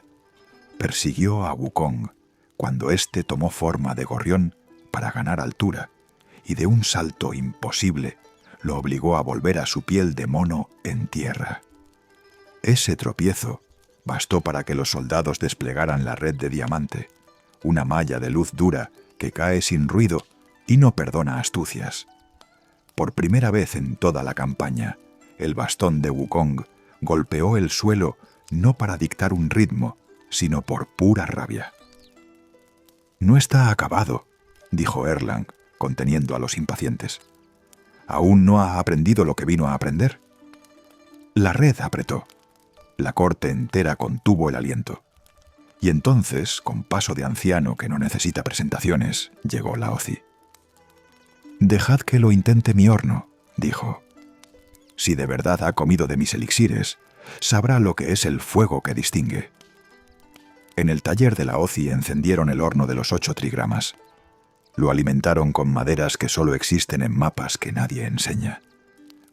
persiguió a Wukong cuando éste tomó forma de gorrión para ganar altura, y de un salto imposible lo obligó a volver a su piel de mono en tierra. Ese tropiezo bastó para que los soldados desplegaran la red de diamante, una malla de luz dura que cae sin ruido y no perdona astucias. Por primera vez en toda la campaña, el bastón de Wukong golpeó el suelo no para dictar un ritmo, sino por pura rabia. «No está acabado», dijo Erlang, conteniendo a los impacientes. «¿Aún no ha aprendido lo que vino a aprender?» La red apretó. La corte entera contuvo el aliento. Y entonces, con paso de anciano que no necesita presentaciones, llegó Laozi. «Dejad que lo intente mi horno», dijo. «Si de verdad ha comido de mis elixires, sabrá lo que es el fuego que distingue». En el taller de Laozi encendieron el horno de los 8 trigramas. Lo alimentaron con maderas que solo existen en mapas que nadie enseña,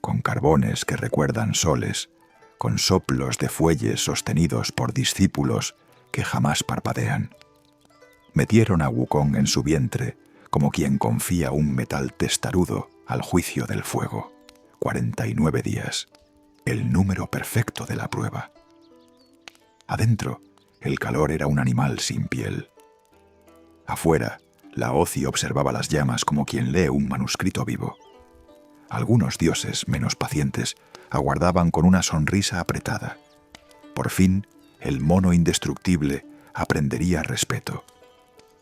con carbones que recuerdan soles, con soplos de fuelles sostenidos por discípulos que jamás parpadean. Metieron a Wukong en su vientre como quien confía un metal testarudo al juicio del fuego. 49 días, el número perfecto de la prueba. Adentro, el calor era un animal sin piel. Afuera, Laozi observaba las llamas como quien lee un manuscrito vivo. Algunos dioses, menos pacientes, aguardaban con una sonrisa apretada. Por fin, el mono indestructible aprendería respeto.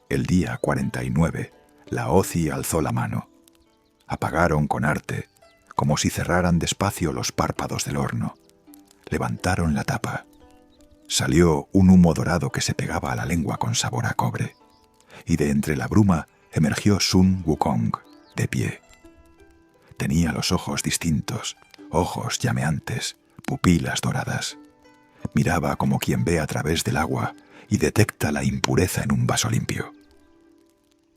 El día 49, Laozi alzó la mano. Apagaron con arte, como si cerraran despacio los párpados del horno. Levantaron la tapa. Salió un humo dorado que se pegaba a la lengua con sabor a cobre. Y de entre la bruma emergió Sun Wukong, de pie. Tenía los ojos distintos, ojos llameantes, pupilas doradas. Miraba como quien ve a través del agua y detecta la impureza en un vaso limpio.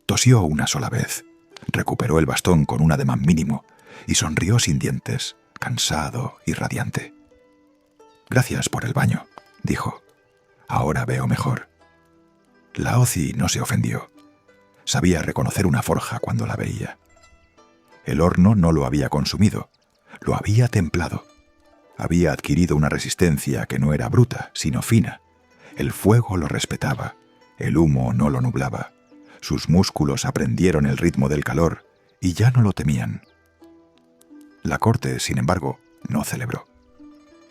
Tosió una sola vez, recuperó el bastón con un ademán mínimo y sonrió sin dientes, cansado y radiante. «Gracias por el baño», dijo. «Ahora veo mejor». Laozi no se ofendió. Sabía reconocer una forja cuando la veía. El horno no lo había consumido, lo había templado. Había adquirido una resistencia que no era bruta, sino fina. El fuego lo respetaba, el humo no lo nublaba. Sus músculos aprendieron el ritmo del calor y ya no lo temían. La corte, sin embargo, no celebró.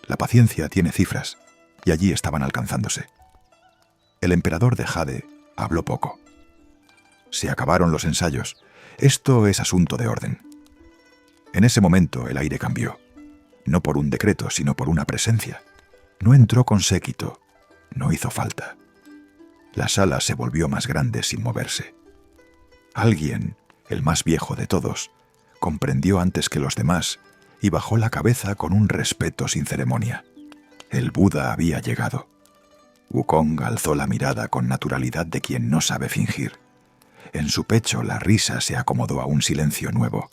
La paciencia tiene cifras, y allí estaban alcanzándose. El emperador de Jade habló poco. Se acabaron los ensayos. Esto es asunto de orden. En ese momento el aire cambió. No por un decreto, sino por una presencia. No entró con séquito. No hizo falta. La sala se volvió más grande sin moverse. Alguien, el más viejo de todos, comprendió antes que los demás y bajó la cabeza con un respeto sin ceremonia. El Buda había llegado. Wukong alzó la mirada con naturalidad de quien no sabe fingir. En su pecho la risa se acomodó a un silencio nuevo.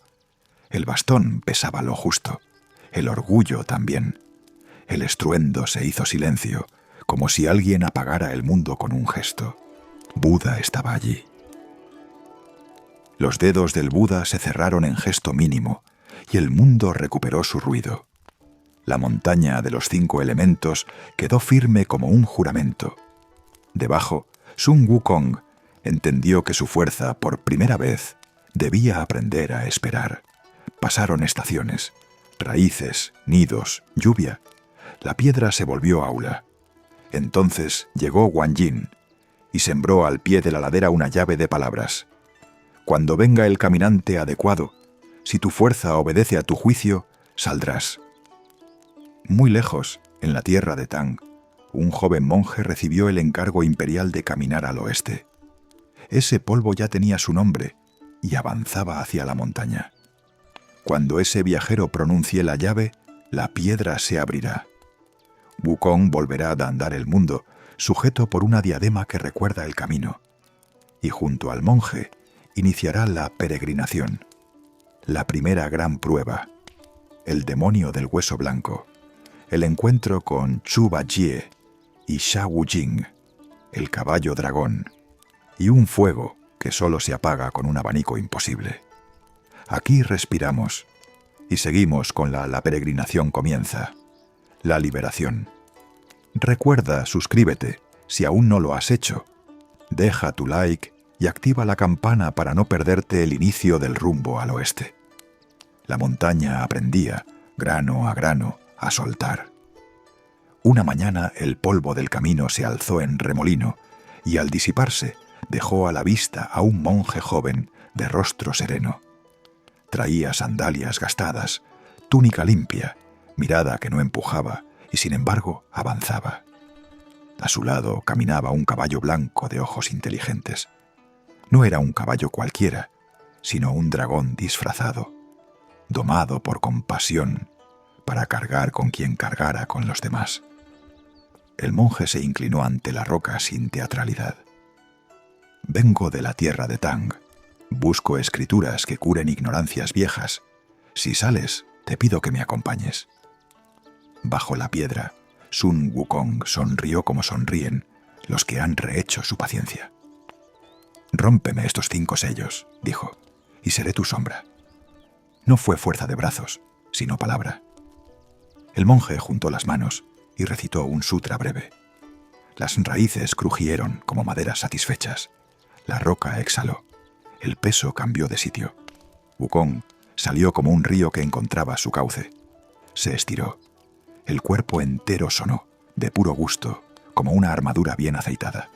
El bastón pesaba lo justo, el orgullo también. El estruendo se hizo silencio, como si alguien apagara el mundo con un gesto. Buda estaba allí. Los dedos del Buda se cerraron en gesto mínimo, y el mundo recuperó su ruido. La montaña de los 5 elementos quedó firme como un juramento. Debajo, Sun Wukong entendió que su fuerza, por primera vez, debía aprender a esperar. Pasaron estaciones, raíces, nidos, lluvia. La piedra se volvió aula. Entonces llegó Wang Jin y sembró al pie de la ladera una llave de palabras. Cuando venga el caminante adecuado, si tu fuerza obedece a tu juicio, saldrás. Muy lejos, en la tierra de Tang, un joven monje recibió el encargo imperial de caminar al oeste. Ese polvo ya tenía su nombre y avanzaba hacia la montaña. Cuando ese viajero pronuncie la llave, la piedra se abrirá. Wukong volverá a andar el mundo, sujeto por una diadema que recuerda el camino. Y junto al monje iniciará la peregrinación, la primera gran prueba, el demonio del hueso blanco, el encuentro con Chu Bajie y Sha Wujing, el caballo dragón, y un fuego que solo se apaga con un abanico imposible. Aquí respiramos y seguimos con la peregrinación comienza, la liberación. Recuerda, suscríbete si aún no lo has hecho. Deja tu like y activa la campana para no perderte el inicio del rumbo al oeste. La montaña aprendía, grano, a soltar. Una mañana el polvo del camino se alzó en remolino y al disiparse dejó a la vista a un monje joven de rostro sereno. Traía sandalias gastadas, túnica limpia, mirada que no empujaba y sin embargo avanzaba. A su lado caminaba un caballo blanco de ojos inteligentes. No era un caballo cualquiera, sino un dragón disfrazado, domado por compasión para cargar con quien cargara con los demás. El monje se inclinó ante la roca sin teatralidad. Vengo de la tierra de Tang. Busco escrituras que curen ignorancias viejas. Si sales, te pido que me acompañes. Bajo la piedra, Sun Wukong sonrió como sonríen los que han rehecho su paciencia. «Rómpeme estos 5 sellos», dijo, «y seré tu sombra». No fue fuerza de brazos, sino palabra. El monje juntó las manos y recitó un sutra breve. Las raíces crujieron como maderas satisfechas. La roca exhaló. El peso cambió de sitio. Wukong salió como un río que encontraba su cauce. Se estiró. El cuerpo entero sonó, de puro gusto, como una armadura bien aceitada.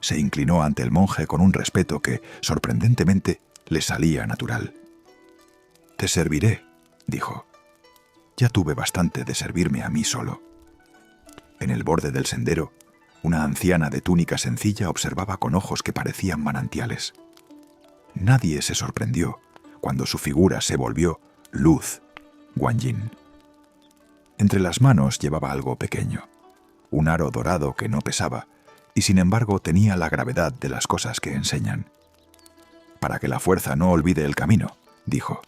Se inclinó ante el monje con un respeto que, sorprendentemente, le salía natural. «Te serviré», dijo. «Ya tuve bastante de servirme a mí solo». En el borde del sendero, una anciana de túnica sencilla observaba con ojos que parecían manantiales. Nadie se sorprendió cuando su figura se volvió luz, Wang Jin. Entre las manos llevaba algo pequeño, un aro dorado que no pesaba, y sin embargo tenía la gravedad de las cosas que enseñan. «Para que la fuerza no olvide el camino», dijo.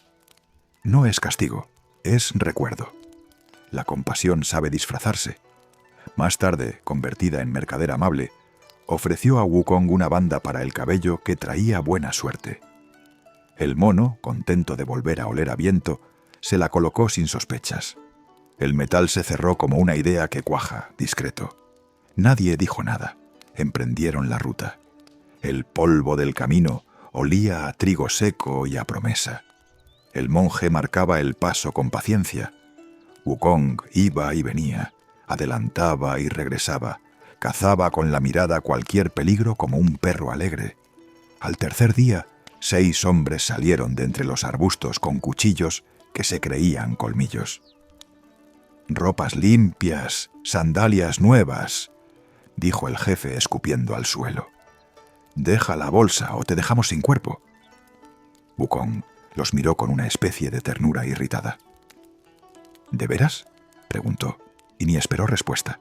«No es castigo, es recuerdo. La compasión sabe disfrazarse». Más tarde, convertida en mercader amable, ofreció a Wukong una banda para el cabello que traía buena suerte. El mono, contento de volver a oler a viento, se la colocó sin sospechas. El metal se cerró como una idea que cuaja, discreto. Nadie dijo nada. Emprendieron la ruta. El polvo del camino olía a trigo seco y a promesa. El monje marcaba el paso con paciencia. Wukong iba y venía, adelantaba y regresaba, cazaba con la mirada cualquier peligro como un perro alegre. Al tercer día, 6 hombres salieron de entre los arbustos con cuchillos que se creían colmillos. «Ropas limpias, sandalias nuevas. dijo el jefe escupiendo al suelo. «Deja la bolsa o te dejamos sin cuerpo». Wukong los miró con una especie de ternura irritada. «¿De veras?», preguntó, y ni esperó respuesta.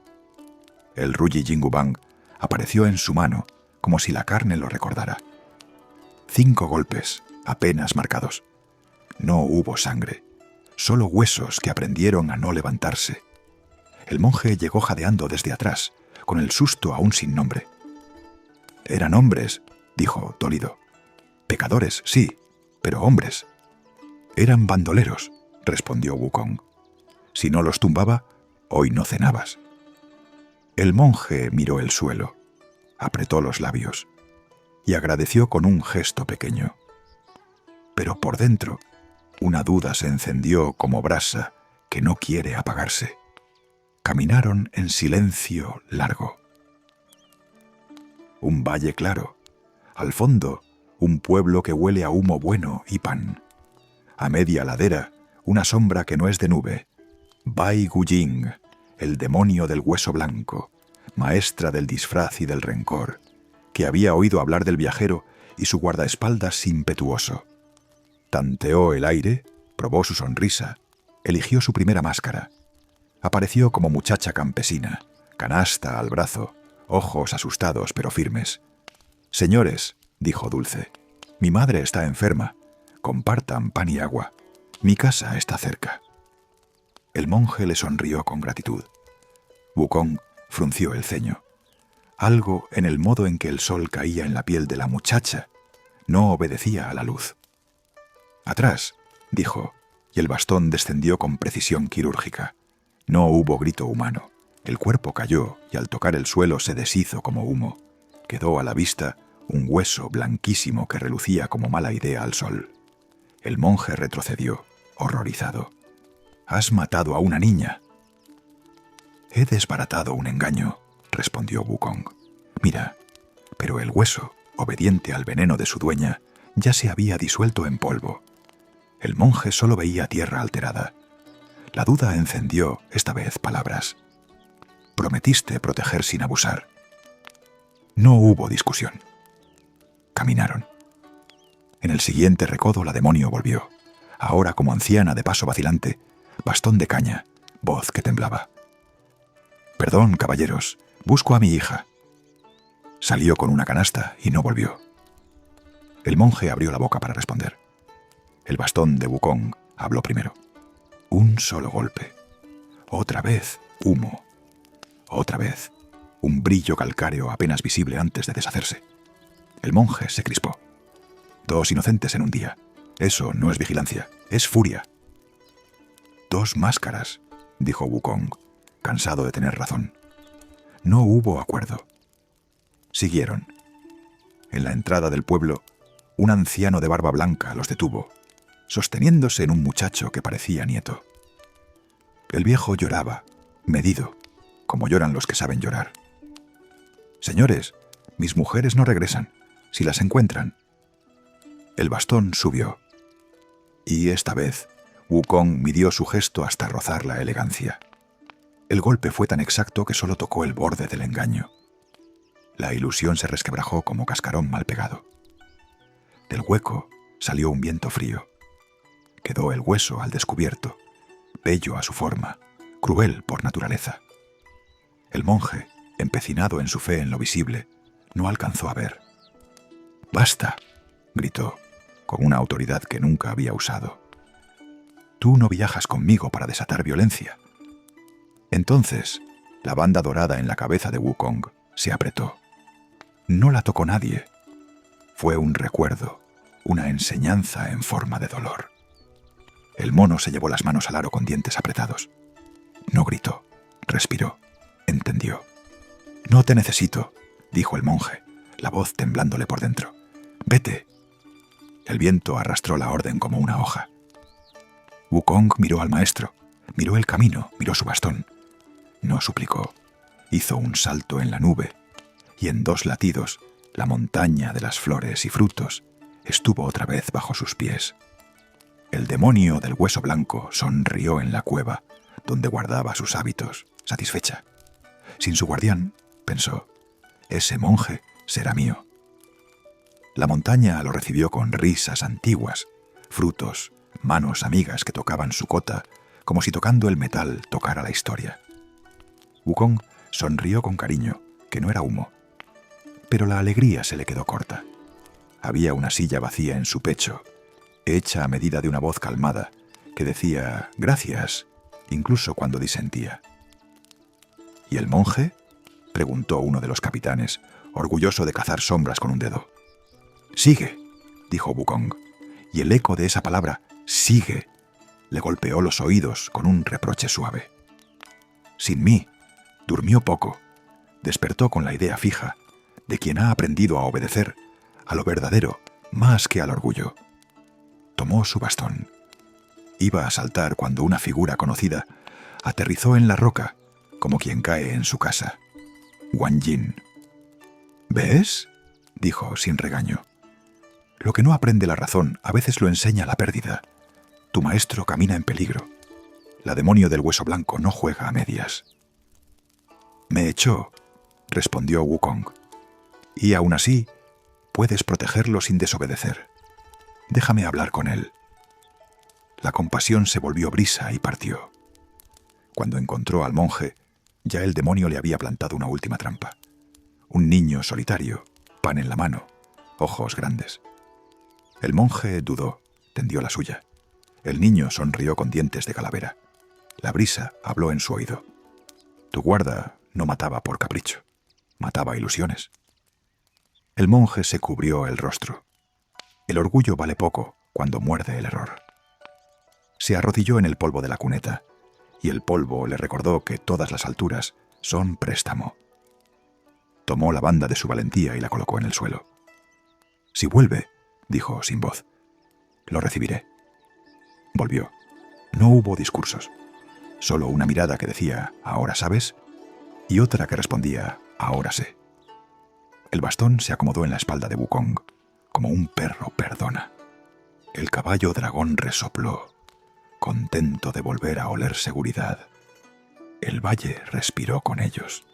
El Ruyi Jingubang apareció en su mano como si la carne lo recordara. 5 golpes, apenas marcados. No hubo sangre, solo huesos que aprendieron a no levantarse. El monje llegó jadeando desde atrás, con el susto aún sin nombre. «Eran hombres», dijo dolido. «Pecadores, sí, pero hombres». «Eran bandoleros», respondió Wukong. «Si no los tumbaba, hoy no cenabas». El monje miró el suelo, apretó los labios y agradeció con un gesto pequeño. Pero por dentro, una duda se encendió como brasa que no quiere apagarse. Caminaron en silencio largo. Un valle claro. Al fondo, un pueblo que huele a humo bueno y pan. A media ladera, una sombra que no es de nube. Bai Gujing, el demonio del hueso blanco, maestra del disfraz y del rencor, que había oído hablar del viajero y su guardaespaldas impetuoso. Tanteó el aire, probó su sonrisa, eligió su primera máscara. Apareció como muchacha campesina, canasta al brazo, ojos asustados pero firmes. «Señores», dijo dulce, «mi madre está enferma. Compartan pan y agua. Mi casa está cerca». El monje le sonrió con gratitud. Wukong frunció el ceño. Algo en el modo en que el sol caía en la piel de la muchacha no obedecía a la luz. «Atrás», dijo, y el bastón descendió con precisión quirúrgica. No hubo grito humano. El cuerpo cayó y al tocar el suelo se deshizo como humo. Quedó a la vista un hueso blanquísimo que relucía como mala idea al sol. El monje retrocedió, horrorizado. «Has matado a una niña». «He desbaratado un engaño», respondió Wukong. «Mira, pero el hueso, obediente al veneno de su dueña, ya se había disuelto en polvo». El monje solo veía tierra alterada. La duda encendió, esta vez, palabras. «Prometiste proteger sin abusar». No hubo discusión. Caminaron. En el siguiente recodo la demonio volvió, ahora como anciana de paso vacilante, bastón de caña, voz que temblaba. «Perdón, caballeros, busco a mi hija». Salió con una canasta y no volvió. El monje abrió la boca para responder. El bastón de Wukong habló primero. Un solo golpe. Otra vez humo. Otra vez un brillo calcáreo apenas visible antes de deshacerse. El monje se crispó. 2 inocentes en un día. Eso no es vigilancia, es furia. 2 máscaras, dijo Wukong, cansado de tener razón. No hubo acuerdo. Siguieron. En la entrada del pueblo, un anciano de barba blanca los detuvo, sosteniéndose en un muchacho que parecía nieto. El viejo lloraba, medido, como lloran los que saben llorar. «Señores, mis mujeres no regresan. Si las encuentran». El bastón subió. Y esta vez, Wukong midió su gesto hasta rozar la elegancia. El golpe fue tan exacto que solo tocó el borde del engaño. La ilusión se resquebrajó como cascarón mal pegado. Del hueco salió un viento frío. Quedó el hueso al descubierto, bello a su forma, cruel por naturaleza. El monje, empecinado en su fe en lo visible, no alcanzó a ver. «Basta», gritó, con una autoridad que nunca había usado. «Tú no viajas conmigo para desatar violencia». Entonces, la banda dorada en la cabeza de Wukong se apretó. No la tocó nadie. Fue un recuerdo, una enseñanza en forma de dolor. El mono se llevó las manos al aro con dientes apretados. No gritó, respiró, entendió. «No te necesito», dijo el monje, la voz temblándole por dentro. «Vete». El viento arrastró la orden como una hoja. Wukong miró al maestro, miró el camino, miró su bastón. No suplicó. Hizo un salto en la nube, y en 2 latidos, la montaña de las flores y frutos estuvo otra vez bajo sus pies. El demonio del hueso blanco sonrió en la cueva, donde guardaba sus hábitos, satisfecha. Sin su guardián, pensó, Ese monje será mío. La montaña lo recibió con risas antiguas, frutos, manos amigas que tocaban su cota, como si tocando el metal tocara la historia. Wukong sonrió con cariño, que no era humo. Pero la alegría se le quedó corta. Había una silla vacía en su pecho, hecha a medida de una voz calmada, que decía «gracias», incluso cuando disentía. «¿Y el monje?», preguntó uno de los capitanes, orgulloso de cazar sombras con un dedo. «Sigue», dijo Wukong, y el eco de esa palabra «sigue» le golpeó los oídos con un reproche suave. Sin mí, durmió poco, despertó con la idea fija de quien ha aprendido a obedecer a lo verdadero más que al orgullo. Tomó su bastón. Iba a saltar cuando una figura conocida aterrizó en la roca como quien cae en su casa. Wang Jin. «¿Ves?», dijo sin regaño. «Lo que no aprende la razón a veces lo enseña la pérdida. Tu maestro camina en peligro. La demonio del hueso blanco no juega a medias». «Me echó», respondió Wukong. «Y aún así, puedes protegerlo sin desobedecer. Déjame hablar con él». La compasión se volvió brisa y partió. Cuando encontró al monje, ya el demonio le había plantado una última trampa. Un niño solitario, pan en la mano, ojos grandes. El monje dudó, tendió la suya. El niño sonrió con dientes de calavera. La brisa habló en su oído. Tu guarda no mataba por capricho, mataba ilusiones. El monje se cubrió el rostro. El orgullo vale poco cuando muerde el error. Se arrodilló en el polvo de la cuneta, y el polvo le recordó que todas las alturas son préstamo. Tomó la banda de su valentía y la colocó en el suelo. «Si vuelve», dijo sin voz, «lo recibiré». Volvió. No hubo discursos, solo una mirada que decía «ahora sabes» y otra que respondía «ahora sé». El bastón se acomodó en la espalda de Wukong, como un perro perdona. El caballo dragón resopló, contento de volver a oler seguridad. El valle respiró con ellos.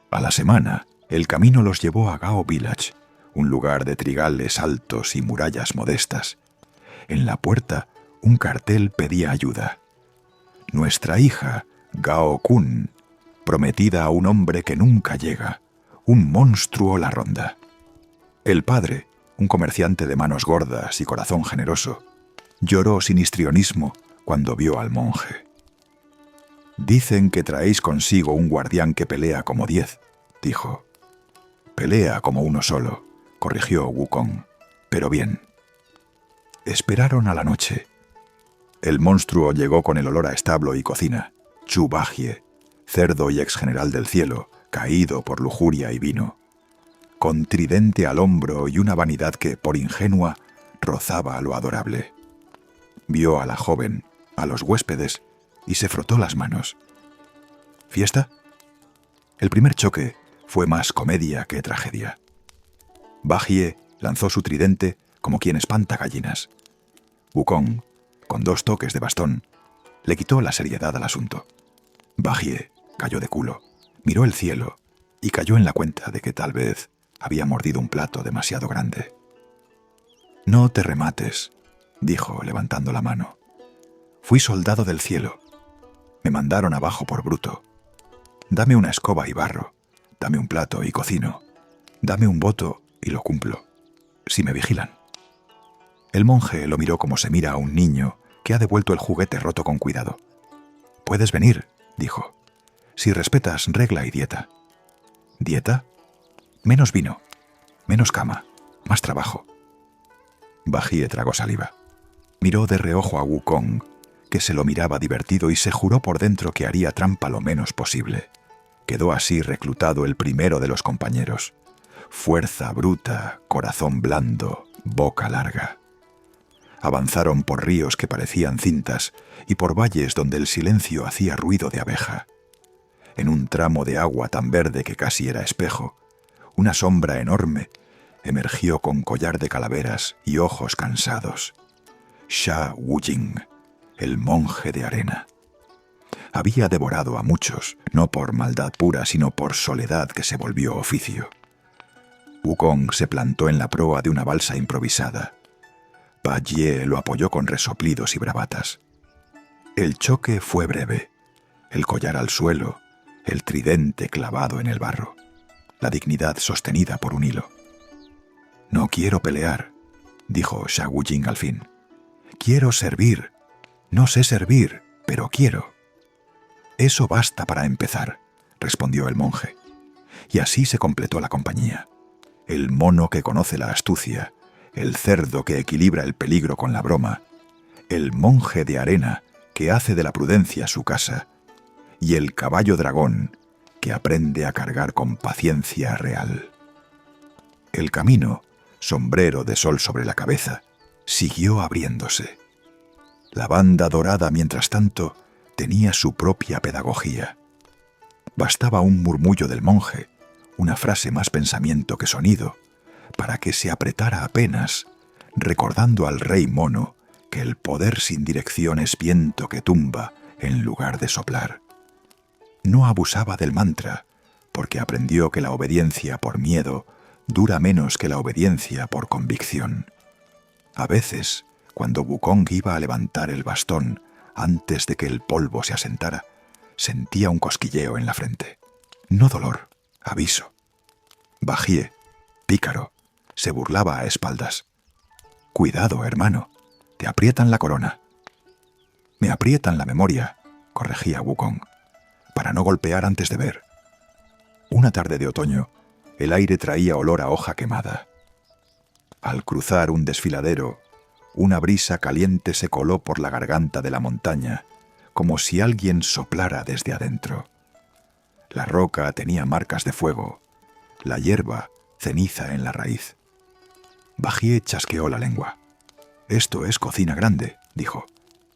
A la semana, el camino los llevó a Gao Village, un lugar de trigales altos y murallas modestas. En la puerta, un cartel pedía ayuda. «Nuestra hija, Gao Kun, prometida a un hombre que nunca llega. Un monstruo la ronda». El padre, un comerciante de manos gordas y corazón generoso, lloró sin histrionismo cuando vio al monje. «Dicen que traéis consigo un guardián que pelea como 10», dijo. «Pelea como uno solo», corrigió Wukong, «pero bien». Esperaron a la noche. El monstruo llegó con el olor a establo y cocina. Chu Bajie, cerdo y ex general del cielo, caído por lujuria y vino, con tridente al hombro y una vanidad que, por ingenua, rozaba a lo adorable. Vio a la joven, a los huéspedes, y se frotó las manos. ¿Fiesta? El primer choque fue más comedia que tragedia. Bajie lanzó su tridente como quien espanta gallinas. Wukong, con 2 toques de bastón, le quitó la seriedad al asunto. Bajie cayó de culo, miró el cielo y cayó en la cuenta de que tal vez había mordido un plato demasiado grande. «No te remates», dijo levantando la mano. «Fui soldado del cielo. Me mandaron abajo por bruto. Dame una escoba y barro, dame un plato y cocino, dame un voto y lo cumplo, si me vigilan». El monje lo miró como se mira a un niño que ha devuelto el juguete roto con cuidado. «Puedes venir», dijo, «si respetas regla y dieta». «¿Dieta? Menos vino, menos cama, más trabajo». Bajie tragó saliva. Miró de reojo a Wukong, que se lo miraba divertido y se juró por dentro que haría trampa lo menos posible. Quedó así reclutado el primero de los compañeros. Fuerza bruta, corazón blando, boca larga. Avanzaron por ríos que parecían cintas y por valles donde el silencio hacía ruido de abeja. En un tramo de agua tan verde que casi era espejo, una sombra enorme emergió con collar de calaveras y ojos cansados. Sha Wujing, el monje de arena. había devorado a muchos, no por maldad pura, sino por soledad que se volvió oficio. Wukong se plantó en la proa de una balsa improvisada. Ba Jie lo apoyó con resoplidos y bravatas. El choque fue breve. El collar al suelo, el tridente clavado en el barro, la dignidad sostenida por un hilo. «No quiero pelear», dijo Sha Wujing al fin. «Quiero servir. No sé servir, pero quiero». «Eso basta para empezar», respondió el monje. Y así se completó la compañía. El mono que conoce la astucia, el cerdo que equilibra el peligro con la broma, el monje de arena que hace de la prudencia su casa, y el caballo dragón que aprende a cargar con paciencia real. El camino, sombrero de sol sobre la cabeza, siguió abriéndose. La banda dorada, mientras tanto, tenía su propia pedagogía. Bastaba un murmullo del monje, una frase más pensamiento que sonido, para que se apretara apenas, recordando al rey mono que el poder sin dirección es viento que tumba en lugar de soplar. No abusaba del mantra, porque aprendió que la obediencia por miedo dura menos que la obediencia por convicción. A veces, cuando Wukong iba a levantar el bastón antes de que el polvo se asentara, sentía un cosquilleo en la frente. No dolor, aviso. Ba Jie, pícaro, se burlaba a espaldas. «Cuidado, hermano, te aprietan la corona». «Me aprietan la memoria», corregía Wukong, «para no golpear antes de ver». Una tarde de otoño, el aire traía olor a hoja quemada. Al cruzar un desfiladero, una brisa caliente se coló por la garganta de la montaña, como si alguien soplara desde adentro. La roca tenía marcas de fuego, la hierba ceniza en la raíz. Ba Jie chasqueó la lengua. «Esto es cocina grande», dijo.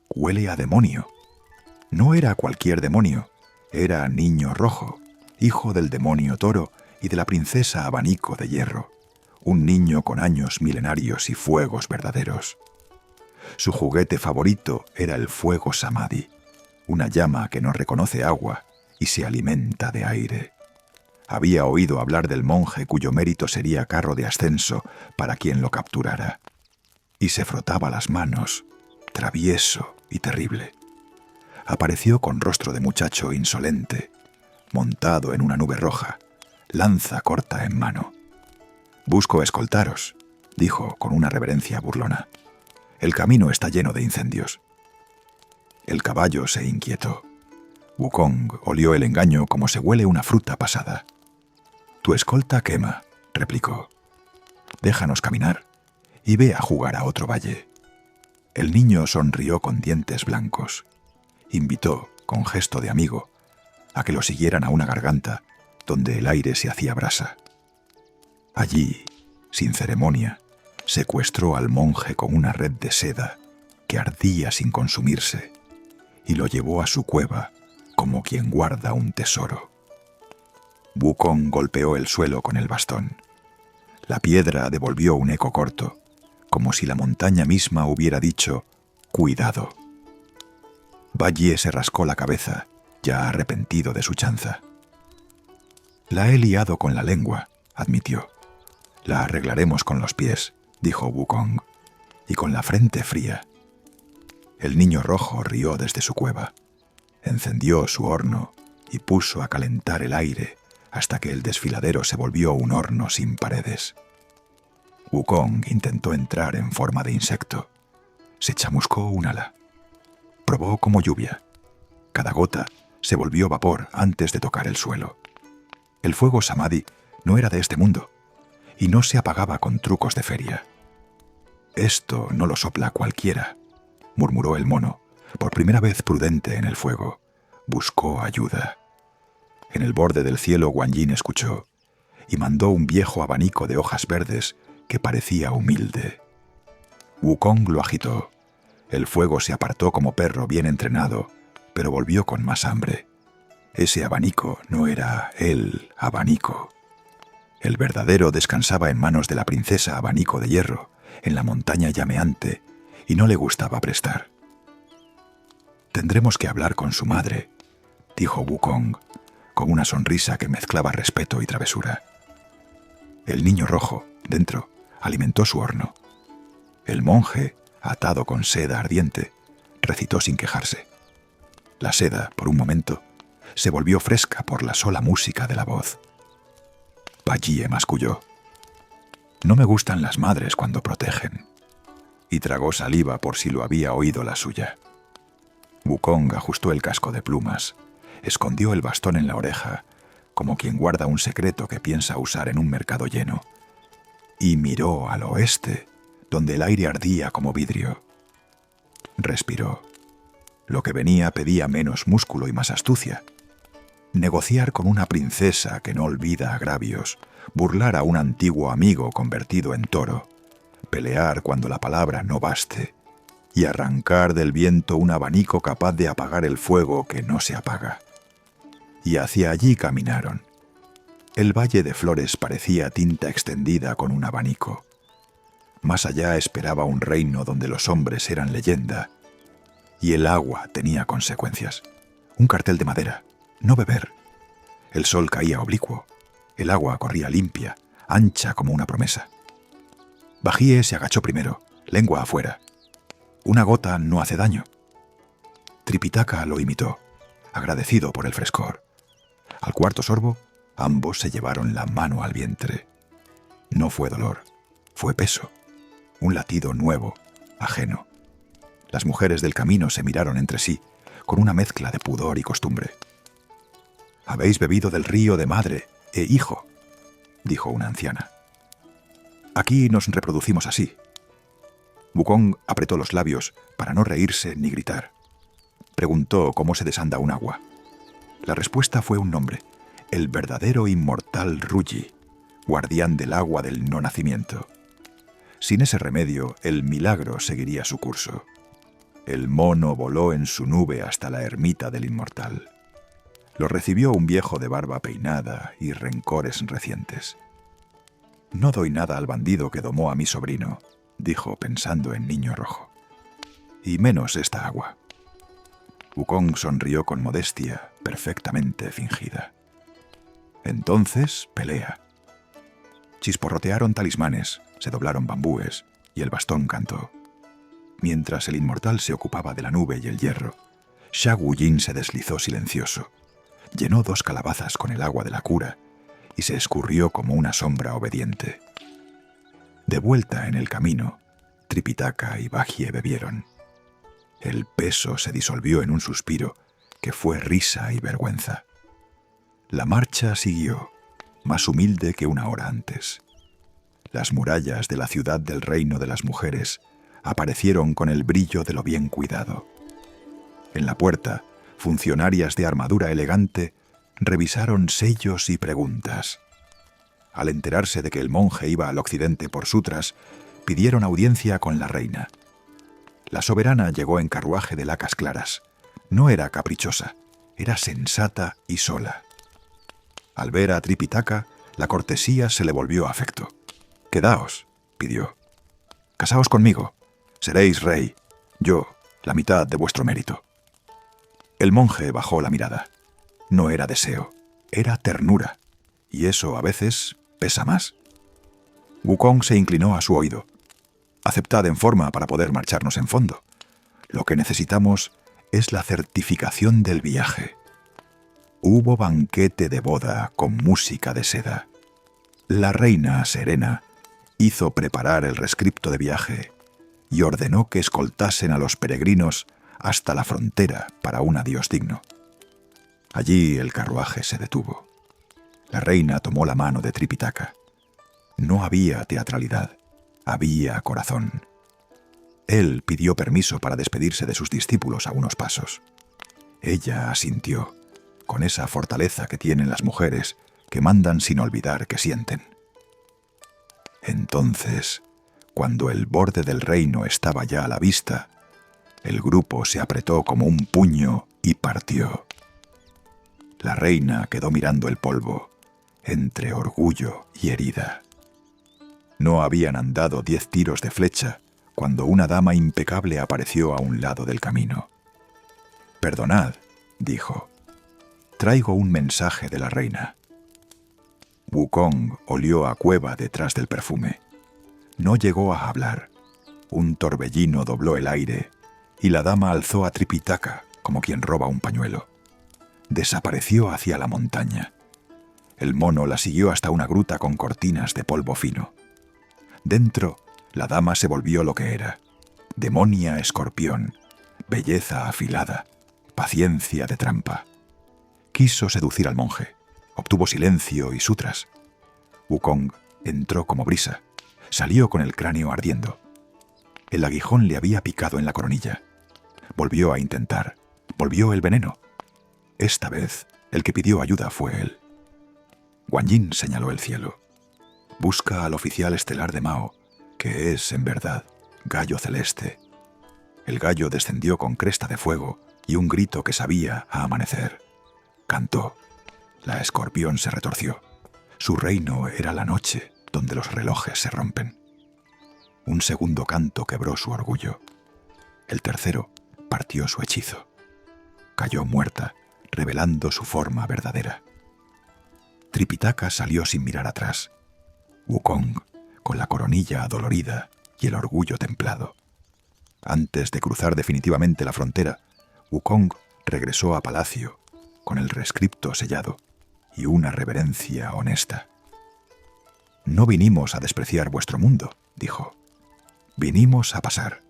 «Huele a demonio». No era cualquier demonio, era Niño Rojo, hijo del demonio toro y de la princesa Abanico de Hierro, un niño con años milenarios y fuegos verdaderos. Su juguete favorito era el fuego samadhi, una llama que no reconoce agua y se alimenta de aire. Había oído hablar del monje cuyo mérito sería carro de ascenso para quien lo capturara. Y se frotaba las manos, travieso y terrible. Apareció con rostro de muchacho insolente, montado en una nube roja, lanza corta en mano. «Busco escoltaros», dijo con una reverencia burlona. «El camino está lleno de incendios». El caballo se inquietó. Wukong olió el engaño como se huele una fruta pasada. «Tu escolta quema», replicó. «Déjanos caminar y ve a jugar a otro valle». El niño sonrió con dientes blancos. Invitó, con gesto de amigo, a que lo siguieran a una garganta donde el aire se hacía brasa. Allí, sin ceremonia, secuestró al monje con una red de seda que ardía sin consumirse y lo llevó a su cueva como quien guarda un tesoro. Wukong golpeó el suelo con el bastón. La piedra devolvió un eco corto, como si la montaña misma hubiera dicho «cuidado». Ba Jie se rascó la cabeza, ya arrepentido de su chanza. «La he liado con la lengua», admitió. «La arreglaremos con los pies», dijo Wukong, «y con la frente fría». El niño rojo rió desde su cueva, encendió su horno y puso a calentar el aire hasta que el desfiladero se volvió un horno sin paredes. Wukong intentó entrar en forma de insecto. Se chamuscó un ala. Probó como lluvia. Cada gota se volvió vapor antes de tocar el suelo. El fuego samadhi no era de este mundo y no se apagaba con trucos de feria. «Esto no lo sopla cualquiera», murmuró el mono, por primera vez prudente en el fuego. Buscó ayuda. En el borde del cielo Guan Yin escuchó y mandó un viejo abanico de hojas verdes que parecía humilde. Wukong lo agitó. El fuego se apartó como perro bien entrenado, pero volvió con más hambre. Ese abanico no era el abanico. El verdadero descansaba en manos de la princesa Abanico de Hierro, en la montaña llameante, y no le gustaba prestar. «Tendremos que hablar con su madre», dijo Wukong, con una sonrisa que mezclaba respeto y travesura. El niño rojo, dentro, alimentó su horno. El monje, atado con seda ardiente, recitó sin quejarse. La seda, por un momento, se volvió fresca por la sola música de la voz. Bajie masculló. No me gustan las madres cuando protegen. Y tragó saliva por si lo había oído la suya. Wukong ajustó el casco de plumas, escondió el bastón en la oreja, como quien guarda un secreto que piensa usar en un mercado lleno, y miró al oeste, donde el aire ardía como vidrio. Respiró. Lo que venía pedía menos músculo y más astucia. Negociar con una princesa que no olvida agravios, burlar a un antiguo amigo convertido en toro, pelear cuando la palabra no baste, y arrancar del viento un abanico capaz de apagar el fuego que no se apaga. Y hacia allí caminaron. El valle de flores parecía tinta extendida con un abanico. Más allá esperaba un reino donde los hombres eran leyenda, y el agua tenía consecuencias. Un cartel de madera: no beber. El sol caía oblicuo. El agua corría limpia, ancha como una promesa. Bajie se agachó primero, lengua afuera. Una gota no hace daño. Tripitaka lo imitó, agradecido por el frescor. Al cuarto sorbo, ambos se llevaron la mano al vientre. No fue dolor, fue peso, un latido nuevo, ajeno. Las mujeres del camino se miraron entre sí, con una mezcla de pudor y costumbre. «Habéis bebido del río de madre e hijo», dijo una anciana. «Aquí nos reproducimos así». Wukong apretó los labios para no reírse ni gritar. Preguntó cómo se desanda un agua. La respuesta fue un nombre: el verdadero inmortal Ruyi, guardián del agua del no nacimiento. Sin ese remedio, el milagro seguiría su curso. El mono voló en su nube hasta la ermita del inmortal. Lo recibió un viejo de barba peinada y rencores recientes. «No doy nada al bandido que domó a mi sobrino», dijo pensando en Niño Rojo. «Y menos esta agua». Wukong sonrió con modestia perfectamente fingida. «Entonces, pelea». Chisporrotearon talismanes, se doblaron bambúes y el bastón cantó. Mientras el inmortal se ocupaba de la nube y el hierro, Sha Wu-jin se deslizó silencioso, llenó 2 calabazas con el agua de la cura y se escurrió como una sombra obediente. De vuelta en el camino, Tripitaka y Bajie bebieron. El peso se disolvió en un suspiro que fue risa y vergüenza. La marcha siguió, más humilde que una hora antes. Las murallas de la ciudad del reino de las mujeres aparecieron con el brillo de lo bien cuidado. En la puerta, funcionarias de armadura elegante revisaron sellos y preguntas. Al enterarse de que el monje iba al occidente por sutras, pidieron audiencia con la reina. La soberana llegó en carruaje de lacas claras. No era caprichosa, era sensata y sola. Al ver a Tripitaka, la cortesía se le volvió afecto. «Quedaos», pidió. «Casaos conmigo. Seréis rey. Yo, la mitad de vuestro mérito». El monje bajó la mirada. No era deseo, era ternura, y eso a veces pesa más. Wukong se inclinó a su oído. «Aceptad en forma para poder marcharnos en fondo. Lo que necesitamos es la certificación del viaje». Hubo banquete de boda con música de seda. La reina serena hizo preparar el rescripto de viaje y ordenó que escoltasen a los peregrinos hasta la frontera para un adiós digno. Allí el carruaje se detuvo. La reina tomó la mano de Tripitaka. No había teatralidad, había corazón. Él pidió permiso para despedirse de sus discípulos a unos pasos. Ella asintió, con esa fortaleza que tienen las mujeres, que mandan sin olvidar que sienten. Entonces, cuando el borde del reino estaba ya a la vista, el grupo se apretó como un puño y partió. La reina quedó mirando el polvo, entre orgullo y herida. No habían andado 10 tiros de flecha cuando una dama impecable apareció a un lado del camino. «Perdonad», dijo. Traigo un mensaje de la reina. Wukong olió a cueva detrás del perfume. No llegó a hablar. Un torbellino dobló el aire y la dama alzó a Tripitaka como quien roba un pañuelo. Desapareció hacia la montaña. El mono la siguió hasta una gruta con cortinas de polvo fino. Dentro, la dama se volvió lo que era: demonia escorpión, belleza afilada, paciencia de trampa. Quiso seducir al monje, obtuvo silencio y sutras. Wukong entró como brisa, salió con el cráneo ardiendo. El aguijón le había picado en la coronilla. Volvió a intentar, volvió el veneno. Esta vez, el que pidió ayuda fue él. Guan Yin señaló el cielo. Busca al oficial estelar de Mao, que es, en verdad, Gallo Celeste. El gallo descendió con cresta de fuego y un grito que sabía a amanecer. Cantó. La escorpión se retorció. Su reino era la noche, donde los relojes se rompen. Un segundo canto quebró su orgullo. El tercero partió su hechizo. Cayó muerta, revelando su forma verdadera. Tripitaka salió sin mirar atrás. Wukong, con la coronilla adolorida y el orgullo templado. Antes de cruzar definitivamente la frontera, Wukong regresó a palacio, con el rescripto sellado y una reverencia honesta. «No vinimos a despreciar vuestro mundo», dijo. «Vinimos a pasar».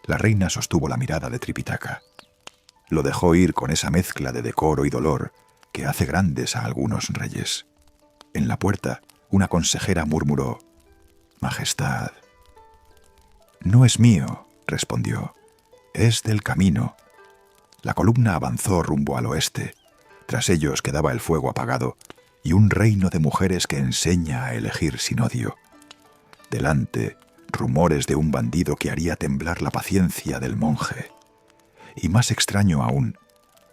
La reina sostuvo la mirada de Tripitaka. Lo dejó ir con esa mezcla de decoro y dolor que hace grandes a algunos reyes. En la puerta, una consejera murmuró: «Majestad». «No es mío», respondió. «Es del camino». La columna avanzó rumbo al oeste. Tras ellos quedaba el fuego apagado y un reino de mujeres que enseña a elegir sin odio. Delante, rumores de un bandido que haría temblar la paciencia del monje. Y más extraño aún,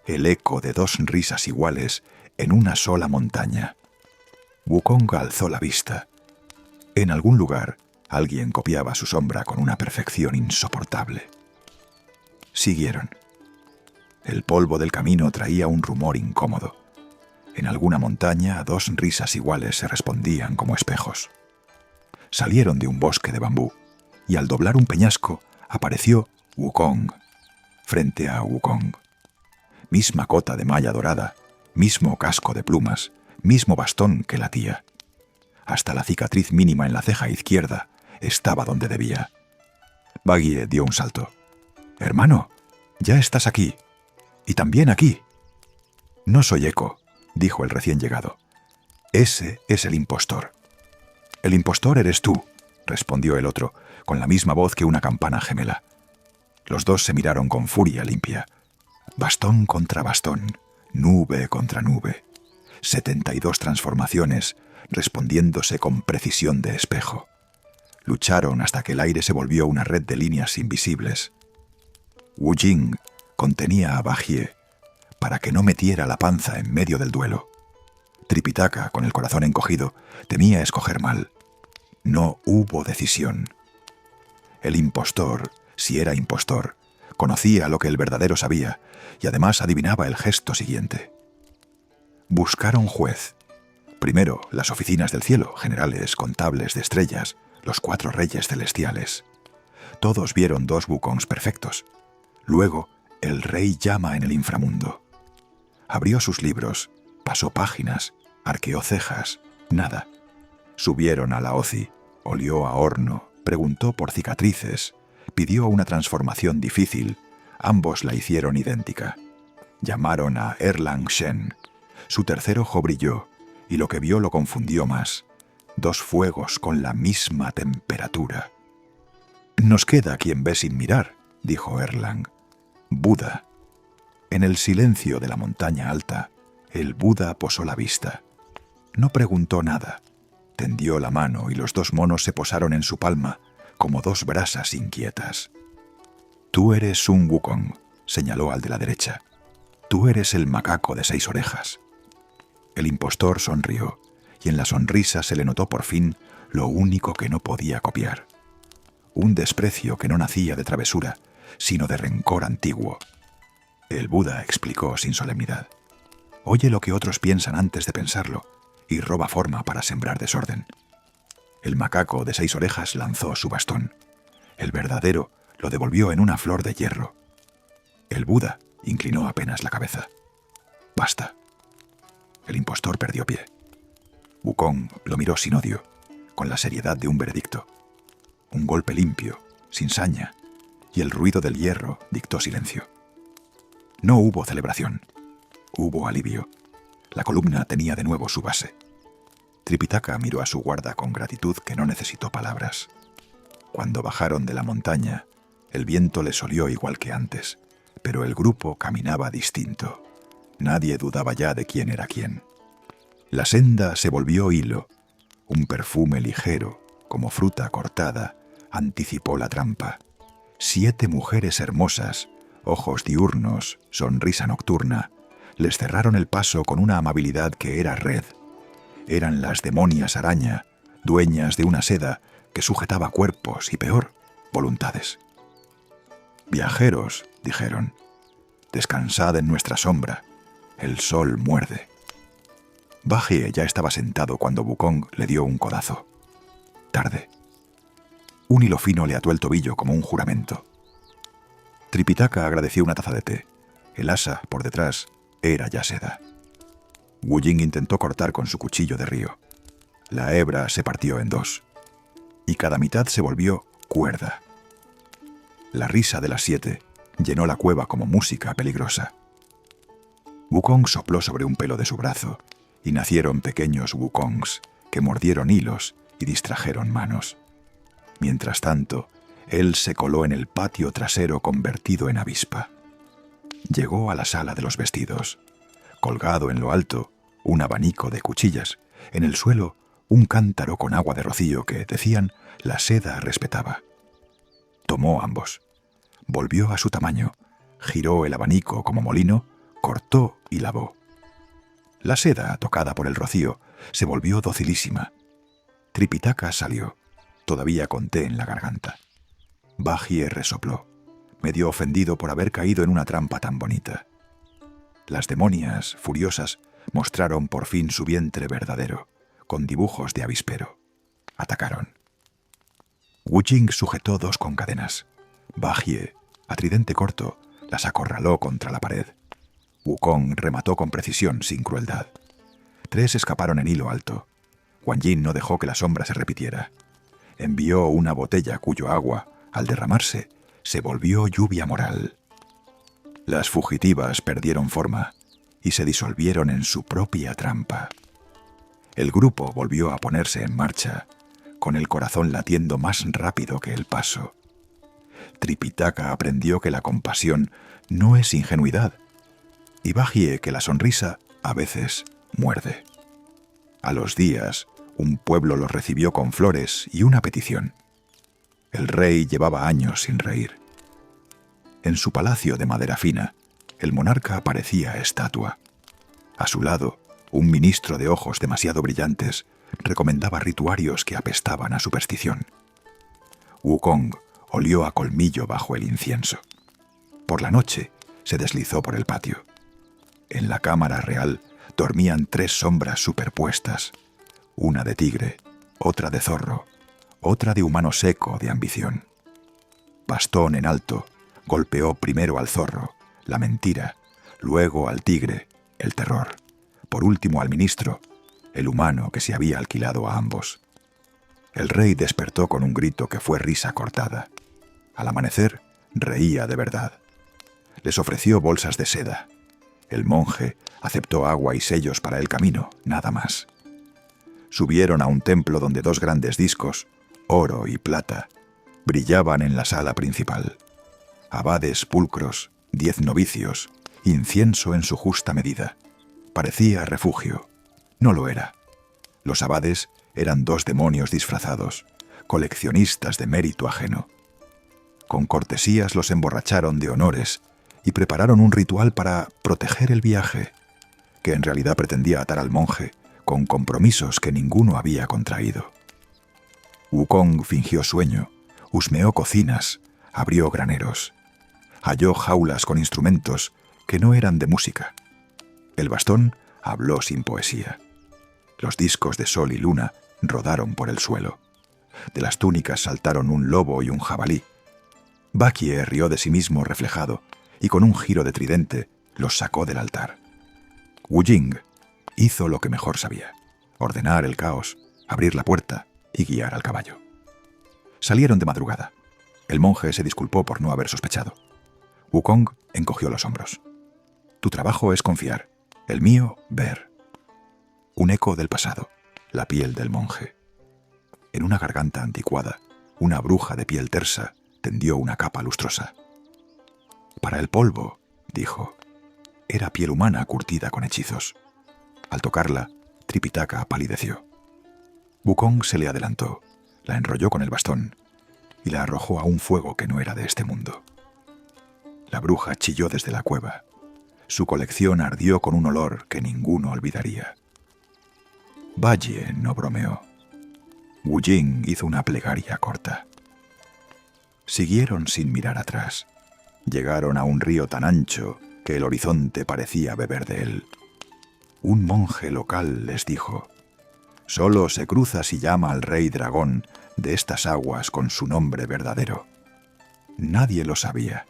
el eco de dos risas iguales en una sola montaña. Wukong alzó la vista. En algún lugar, alguien copiaba su sombra con una perfección insoportable. Siguieron. El polvo del camino traía un rumor incómodo. En alguna montaña, dos risas iguales se respondían como espejos. Salieron de un bosque de bambú, y al doblar un peñasco apareció Wukong. Frente a Wukong. Misma cota de malla dorada, mismo casco de plumas, mismo bastón que latía. Hasta la cicatriz mínima en la ceja izquierda estaba donde debía. Baggy dio un salto. «Hermano, ya estás aquí. Y también aquí». «No soy Eco», dijo el recién llegado. «Ese es el impostor». «El impostor eres tú», respondió el otro, con la misma voz que una campana gemela. Los dos se miraron con furia limpia. Bastón contra bastón, nube contra nube. 72 transformaciones, respondiéndose con precisión de espejo. Lucharon hasta que el aire se volvió una red de líneas invisibles. Wu Jing contenía a Bajie para que no metiera la panza en medio del duelo. Tripitaka, con el corazón encogido, temía escoger mal. No hubo decisión. El impostor, si era impostor, conocía lo que el verdadero sabía y además adivinaba el gesto siguiente. Buscaron juez. Primero, las oficinas del cielo, generales, contables de estrellas, los 4 reyes celestiales. Todos vieron 2 Wukongs perfectos. Luego, el rey llama en el inframundo. Abrió sus libros, pasó páginas, arqueó cejas, nada. Subieron a la Ozi, olió a horno, preguntó por cicatrices, pidió una transformación difícil, ambos la hicieron idéntica. Llamaron a Erlang Shen. Su tercer ojo brilló, y lo que vio lo confundió más. 2 fuegos con la misma temperatura. «Nos queda quien ve sin mirar», dijo Erlang. «Buda». En el silencio de la montaña alta, el Buda posó la vista. No preguntó nada. Tendió la mano y los 2 monos se posaron en su palma, como 2 brasas inquietas. «Tú eres un Wukong», señaló al de la derecha. «Tú eres el macaco de 6 orejas». El impostor sonrió, y en la sonrisa se le notó por fin lo único que no podía copiar. Un desprecio que no nacía de travesura, sino de rencor antiguo. El Buda explicó sin solemnidad. Oye lo que otros piensan antes de pensarlo y roba forma para sembrar desorden. El macaco de 6 orejas lanzó su bastón. El verdadero lo devolvió en una flor de hierro. El Buda inclinó apenas la cabeza. Basta. El impostor perdió pie. Wukong lo miró sin odio, con la seriedad de un veredicto. Un golpe limpio, sin saña, y el ruido del hierro dictó silencio. No hubo celebración. Hubo alivio. La columna tenía de nuevo su base. Tripitaka miró a su guarda con gratitud que no necesitó palabras. Cuando bajaron de la montaña, el viento les olió igual que antes, pero el grupo caminaba distinto. Nadie dudaba ya de quién era quién. La senda se volvió hilo. Un perfume ligero, como fruta cortada, anticipó la trampa. 7 mujeres hermosas, ojos diurnos, sonrisa nocturna, les cerraron el paso con una amabilidad que era red. Eran las demonias araña, dueñas de una seda que sujetaba cuerpos y, peor, voluntades. «Viajeros», dijeron, «descansad en nuestra sombra. El sol muerde». Bajie ya estaba sentado cuando Wukong le dio un codazo. Tarde. Un hilo fino le ató el tobillo como un juramento. Tripitaka agradeció una taza de té. El asa, por detrás, era ya seda. Wu Jing intentó cortar con su cuchillo de río. La hebra se partió en 2. Y cada mitad se volvió cuerda. La risa de las 7 llenó la cueva como música peligrosa. Wukong sopló sobre un pelo de su brazo, y nacieron pequeños Wukongs que mordieron hilos y distrajeron manos. Mientras tanto, él se coló en el patio trasero convertido en avispa. Llegó a la sala de los vestidos. Colgado en lo alto, un abanico de cuchillas. En el suelo, un cántaro con agua de rocío que, decían, la seda respetaba. Tomó ambos. Volvió a su tamaño, giró el abanico como molino, cortó y lavó. La seda, tocada por el rocío, se volvió docilísima. Tripitaka salió, todavía con té en la garganta. Bajie resopló, medio ofendido por haber caído en una trampa tan bonita. Las demonias, furiosas, mostraron por fin su vientre verdadero, con dibujos de avispero. Atacaron. Wu Jing sujetó 2 con cadenas. Bajie, a tridente corto, las acorraló contra la pared. Wukong remató con precisión, sin crueldad. 3 escaparon en hilo alto. Guan Yin no dejó que la sombra se repitiera. Envió una botella cuyo agua, al derramarse, se volvió lluvia moral. Las fugitivas perdieron forma y se disolvieron en su propia trampa. El grupo volvió a ponerse en marcha, con el corazón latiendo más rápido que el paso. Tripitaka aprendió que la compasión no es ingenuidad, y Bajie que la sonrisa a veces muerde. A los días, un pueblo los recibió con flores y una petición. El rey llevaba años sin reír. En su palacio de madera fina, el monarca parecía estatua. A su lado, un ministro de ojos demasiado brillantes recomendaba rituarios que apestaban a superstición. Wukong olió a colmillo bajo el incienso. Por la noche, se deslizó por el patio. En la cámara real dormían 3 sombras superpuestas, una de tigre, otra de zorro, otra de humano seco de ambición. Bastón en alto, golpeó primero al zorro, la mentira, luego al tigre, el terror, por último al ministro, el humano que se había alquilado a ambos. El rey despertó con un grito que fue risa cortada. Al amanecer, reía de verdad. Les ofreció bolsas de seda. El monje aceptó agua y sellos para el camino, nada más. Subieron a un templo donde 2 grandes discos, oro y plata, brillaban en la sala principal. Abades pulcros, 10 novicios, incienso en su justa medida. Parecía refugio. No lo era. Los abades eran 2 demonios disfrazados, coleccionistas de mérito ajeno. Con cortesías los emborracharon de honores y prepararon un ritual para proteger el viaje, que en realidad pretendía atar al monje con compromisos que ninguno había contraído. Wukong fingió sueño, husmeó cocinas, abrió graneros, halló jaulas con instrumentos que no eran de música. El bastón habló sin poesía. Los discos de sol y luna rodaron por el suelo. De las túnicas saltaron un lobo y un jabalí. Bakie rió de sí mismo reflejado y con un giro de tridente los sacó del altar. Wu Jing hizo lo que mejor sabía: ordenar el caos, abrir la puerta y guiar al caballo. Salieron de madrugada. El monje se disculpó por no haber sospechado. Wukong encogió los hombros. Tu trabajo es confiar, el mío, ver. Un eco del pasado, la piel del monje. En una garganta anticuada, una bruja de piel tersa tendió una capa lustrosa. Para el polvo, dijo, era piel humana curtida con hechizos. Al tocarla, Tripitaka palideció. Wukong se le adelantó, la enrolló con el bastón y la arrojó a un fuego que no era de este mundo. La bruja chilló desde la cueva. Su colección ardió con un olor que ninguno olvidaría. Valle no bromeó. Wu Jing hizo una plegaria corta. Siguieron sin mirar atrás. Llegaron a un río tan ancho que el horizonte parecía beber de él. Un monje local les dijo: «Solo se cruza si llama al rey dragón de estas aguas con su nombre verdadero». Nadie lo sabía.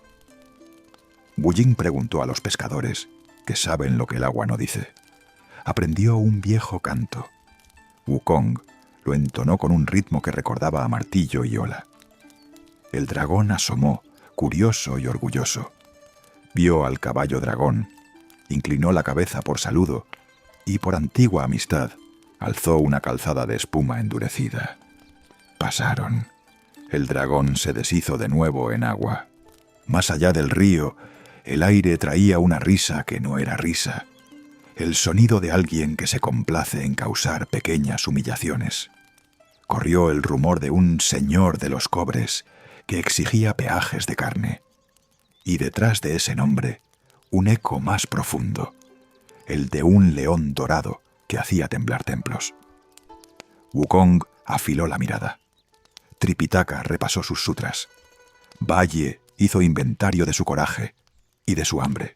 Wu Jing preguntó a los pescadores, que saben lo que el agua no dice. Aprendió un viejo canto. Wukong lo entonó con un ritmo que recordaba a martillo y ola. El dragón asomó, curioso y orgulloso. Vio al caballo dragón, inclinó la cabeza por saludo y, por antigua amistad, alzó una calzada de espuma endurecida. Pasaron. El dragón se deshizo de nuevo en agua. Más allá del río, el aire traía una risa que no era risa. El sonido de alguien que se complace en causar pequeñas humillaciones. Corrió el rumor de un señor de los cobres que exigía peajes de carne. Y detrás de ese nombre, un eco más profundo, el de un león dorado que hacía temblar templos. Wukong afiló la mirada. Tripitaka repasó sus sutras. Valle hizo inventario de su coraje y de su hambre.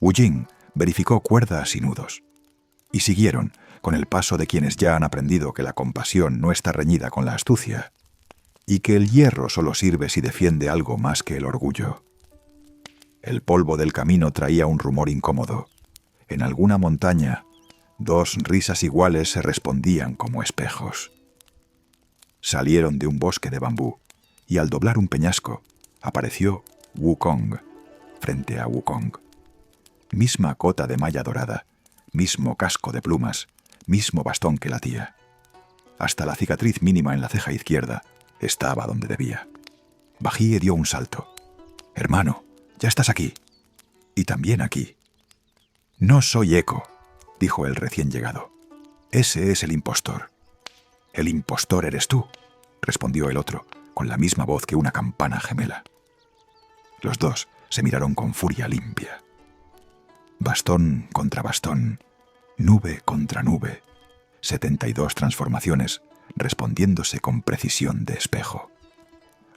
Wu Jing verificó cuerdas y nudos. Y siguieron, con el paso de quienes ya han aprendido que la compasión no está reñida con la astucia, y que el hierro solo sirve si defiende algo más que el orgullo. El polvo del camino traía un rumor incómodo. En alguna montaña, dos risas iguales se respondían como espejos. Salieron de un bosque de bambú, y al doblar un peñasco, apareció Wukong, frente a Wukong. Misma cota de malla dorada, mismo casco de plumas, mismo bastón que latía. Hasta la cicatriz mínima en la ceja izquierda estaba donde debía. Bajie dio un salto. «Hermano, ya estás aquí. Y también aquí». «No soy Eco», dijo el recién llegado. «Ese es el impostor». «El impostor eres tú», respondió el otro, con la misma voz que una campana gemela. Los dos se miraron con furia limpia. Bastón contra bastón, nube contra nube, 72 transformaciones respondiéndose con precisión de espejo.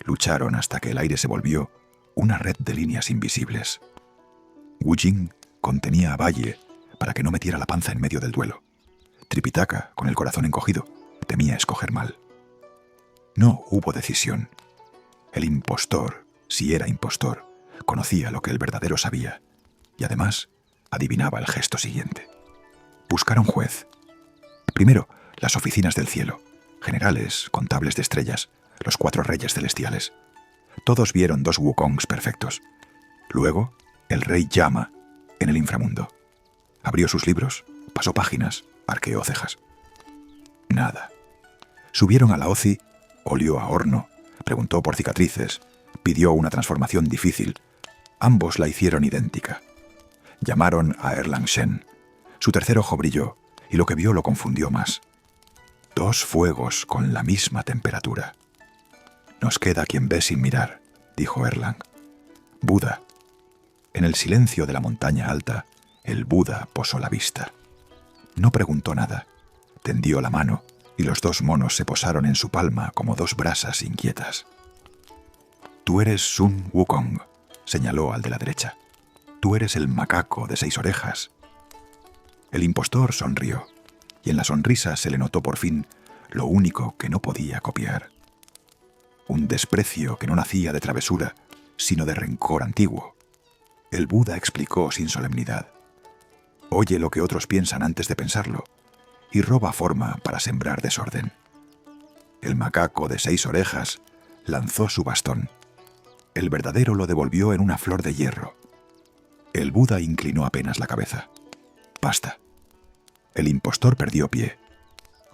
Lucharon hasta que el aire se volvió una red de líneas invisibles. Wu Jing contenía a Valle para que no metiera la panza en medio del duelo. Tripitaka, con el corazón encogido, temía escoger mal. No hubo decisión. El impostor, si era impostor, conocía lo que el verdadero sabía, y además adivinaba el gesto siguiente. Buscaron juez. Primero, las oficinas del cielo, generales, contables de estrellas, los 4 reyes celestiales. Todos vieron 2 Wukongs perfectos. Luego, el rey Yama, en el inframundo. Abrió sus libros, pasó páginas, arqueó cejas. Nada. Subieron a la Ozi, olió a horno, preguntó por cicatrices, pidió una transformación difícil. Ambos la hicieron idéntica. Llamaron a Erlang Shen. Su tercer ojo brilló, y lo que vio lo confundió más. 2 fuegos con la misma temperatura. «Nos queda quien ve sin mirar», dijo Erlang. «Buda». En el silencio de la montaña alta, el Buda posó la vista. No preguntó nada. Tendió la mano, y los 2 monos se posaron en su palma como 2 brasas inquietas. «Tú eres Sun Wukong», señaló al de la derecha. «Tú eres el macaco de 6 orejas. El impostor sonrió, y en la sonrisa se le notó por fin lo único que no podía copiar. Un desprecio que no nacía de travesura, sino de rencor antiguo. El Buda explicó sin solemnidad: oye lo que otros piensan antes de pensarlo, y roba forma para sembrar desorden. El macaco de 6 orejas lanzó su bastón. El verdadero lo devolvió en una flor de hierro. El Buda inclinó apenas la cabeza. Basta. El impostor perdió pie.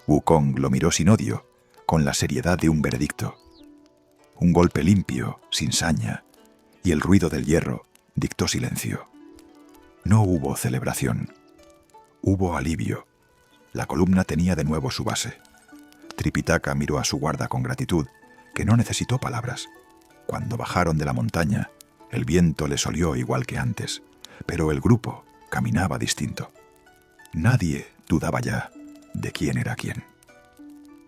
Wukong lo miró sin odio, con la seriedad de un veredicto. Un golpe limpio, sin saña, y el ruido del hierro dictó silencio. No hubo celebración. Hubo alivio. La columna tenía de nuevo su base. Tripitaka miró a su guarda con gratitud, que no necesitó palabras. Cuando bajaron de la montaña, el viento les olió igual que antes, pero el grupo caminaba distinto. Nadie dudaba ya de quién era quién.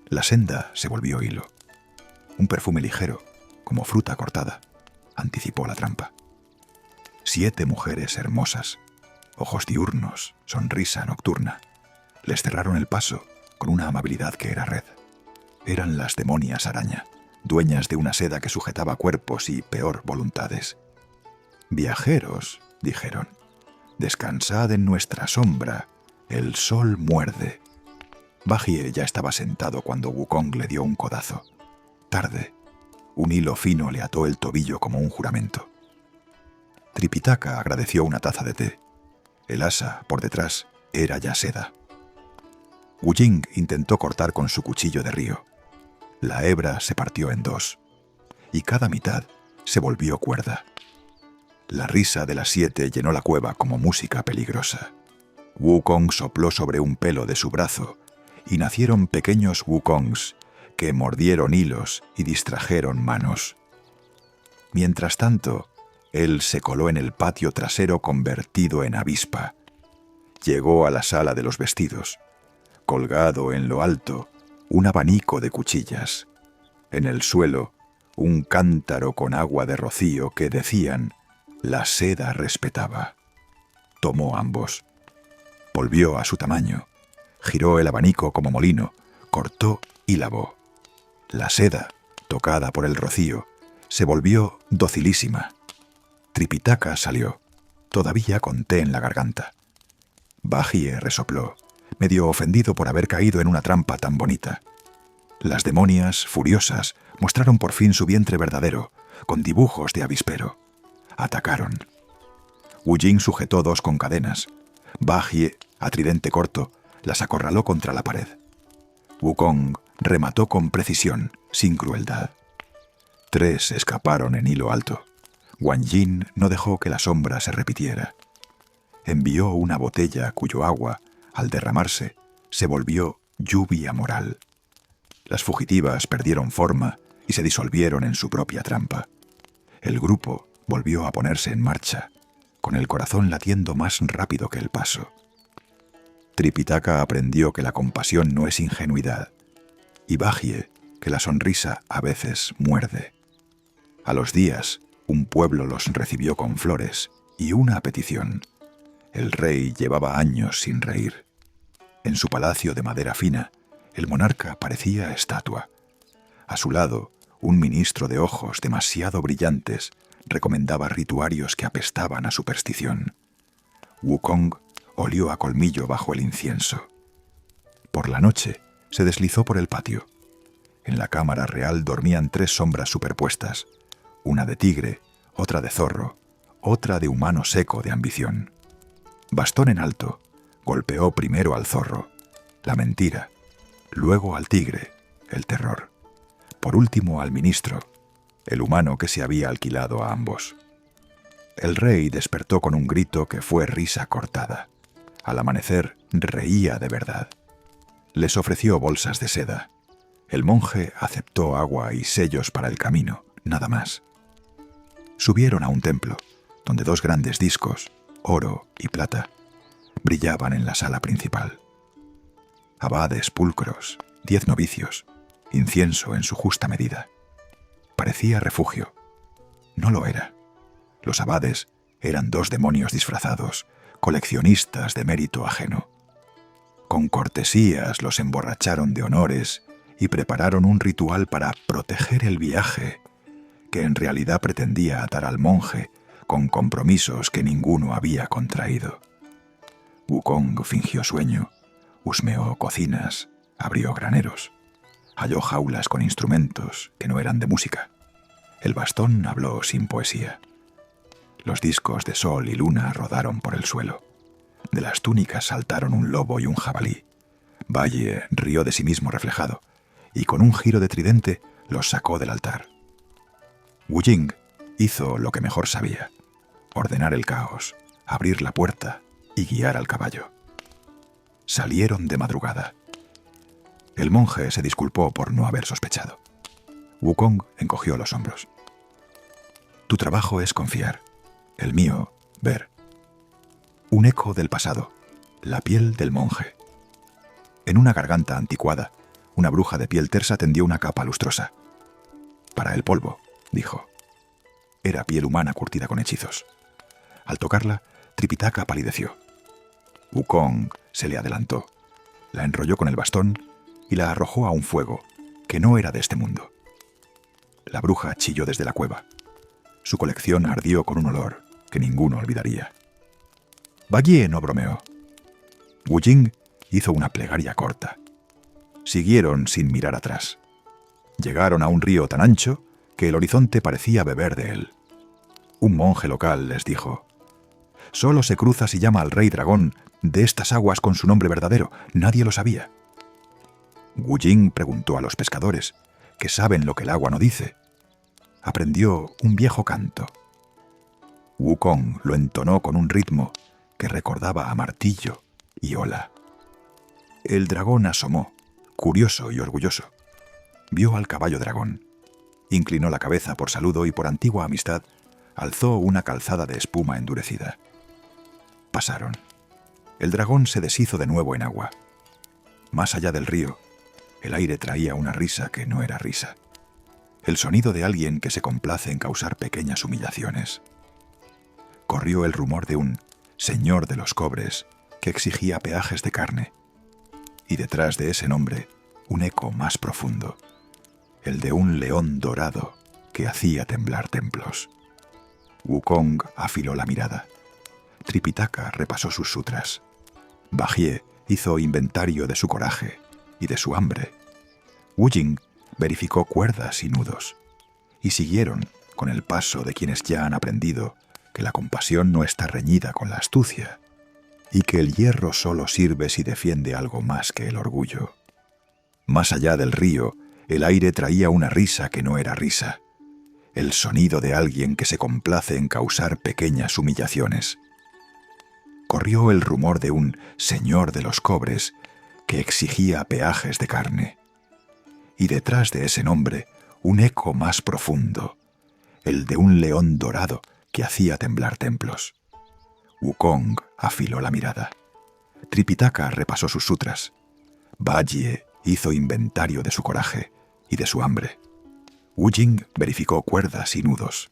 La senda se volvió hilo. Un perfume ligero, como fruta cortada, anticipó la trampa. 7 mujeres hermosas, ojos diurnos, sonrisa nocturna, les cerraron el paso con una amabilidad que era red. Eran las demonias araña, dueñas de una seda que sujetaba cuerpos y, peor, voluntades. «Viajeros», dijeron, «descansad en nuestra sombra, el sol muerde». Bajie ya estaba sentado cuando Wukong le dio un codazo. Tarde, un hilo fino le ató el tobillo como un juramento. Tripitaka agradeció una taza de té. El asa, por detrás, era ya seda. Wu Jing intentó cortar con su cuchillo de río. La hebra se partió en 2, y cada mitad se volvió cuerda. La risa de las 7 llenó la cueva como música peligrosa. Wukong sopló sobre un pelo de su brazo, y nacieron pequeños Wukongs que mordieron hilos y distrajeron manos. Mientras tanto, él se coló en el patio trasero convertido en avispa. Llegó a la sala de los vestidos. Colgado en lo alto, un abanico de cuchillas. En el suelo, un cántaro con agua de rocío que decían: la seda respetaba. Tomó ambos. Volvió a su tamaño. Giró el abanico como molino, cortó y lavó. La seda, tocada por el rocío, se volvió docilísima. Tripitaka salió, todavía con té en la garganta. Bajie resopló, medio ofendido por haber caído en una trampa tan bonita. Las demonias, furiosas, mostraron por fin su vientre verdadero, con dibujos de avispero. Atacaron. Wu Jing sujetó 2 con cadenas. Bajie, a tridente corto, las acorraló contra la pared. Wukong remató con precisión, sin crueldad. 3 escaparon en hilo alto. Wang Jin no dejó que la sombra se repitiera. Envió una botella cuyo agua, al derramarse, se volvió lluvia moral. Las fugitivas perdieron forma y se disolvieron en su propia trampa. El grupo volvió a ponerse en marcha, con el corazón latiendo más rápido que el paso. Tripitaka aprendió que la compasión no es ingenuidad, y Bajie que la sonrisa a veces muerde. A los días, un pueblo los recibió con flores y una petición. El rey llevaba años sin reír. En su palacio de madera fina, el monarca parecía estatua. A su lado, un ministro de ojos demasiado brillantes recomendaba rituarios que apestaban a superstición. Wukong olió a colmillo bajo el incienso. Por la noche se deslizó por el patio. En la cámara real dormían 3 sombras superpuestas, una de tigre, otra de zorro, otra de humano seco de ambición. Bastón en alto, golpeó primero al zorro, la mentira, luego al tigre, el terror, por último al ministro, el humano que se había alquilado a ambos. El rey despertó con un grito que fue risa cortada. Al amanecer reía de verdad. Les ofreció bolsas de seda. El monje aceptó agua y sellos para el camino, nada más. Subieron a un templo, donde 2 grandes discos, oro y plata, brillaban en la sala principal. Abades pulcros, 10 novicios, incienso en su justa medida. Parecía refugio. No lo era. Los abades eran 2 demonios disfrazados, coleccionistas de mérito ajeno. Con cortesías los emborracharon de honores y prepararon un ritual para proteger el viaje, que en realidad pretendía atar al monje con compromisos que ninguno había contraído. Wukong fingió sueño, husmeó cocinas, abrió graneros, halló jaulas con instrumentos que no eran de música. El bastón habló sin poesía. Los discos de sol y luna rodaron por el suelo. De las túnicas saltaron un lobo y un jabalí. Valle rió de sí mismo reflejado, y con un giro de tridente los sacó del altar. Wu Jing hizo lo que mejor sabía: ordenar el caos, abrir la puerta y guiar al caballo. Salieron de madrugada. El monje se disculpó por no haber sospechado. Wukong encogió los hombros. Tu trabajo es confiar, el mío, ver. Un eco del pasado, la piel del monje. En una garganta anticuada, una bruja de piel tersa tendió una capa lustrosa. Para el polvo, dijo. Era piel humana curtida con hechizos. Al tocarla, Tripitaka palideció. Wukong se le adelantó, la enrolló con el bastón y la arrojó a un fuego que no era de este mundo. La bruja chilló desde la cueva. Su colección ardió con un olor que ninguno olvidaría. Valle no bromeó. Wu Jing hizo una plegaria corta. Siguieron sin mirar atrás. Llegaron a un río tan ancho que el horizonte parecía beber de él. Un monje local les dijo: «Solo se cruza si llama al rey dragón de estas aguas con su nombre verdadero. Nadie lo sabía». Wu Jing preguntó a los pescadores, que saben lo que el agua no dice. Aprendió un viejo canto. Wukong lo entonó con un ritmo que recordaba a martillo y ola. El dragón asomó, curioso y orgulloso. Vio al caballo dragón. Inclinó la cabeza por saludo y por antigua amistad alzó una calzada de espuma endurecida. Pasaron. El dragón se deshizo de nuevo en agua. Más allá del río, el aire traía una risa que no era risa. El sonido de alguien que se complace en causar pequeñas humillaciones. Corrió el rumor de un señor de los cobres que exigía peajes de carne. Y detrás de ese nombre, un eco más profundo, el de un león dorado que hacía temblar templos. Wukong afiló la mirada. Tripitaka repasó sus sutras. Bajie hizo inventario de su coraje y de su hambre. Wu Jing verificó cuerdas y nudos. Y siguieron con el paso de quienes ya han aprendido que la compasión no está reñida con la astucia y que el hierro solo sirve si defiende algo más que el orgullo. Más allá del río, el aire traía una risa que no era risa, el sonido de alguien que se complace en causar pequeñas humillaciones. Corrió el rumor de un señor de los cobres que exigía peajes de carne. Y detrás de ese nombre, un eco más profundo, el de un león dorado que hacía temblar templos. Wukong afiló la mirada. Tripitaka repasó sus sutras. Valle hizo inventario de su coraje y de su hambre. Wu Jing verificó cuerdas y nudos.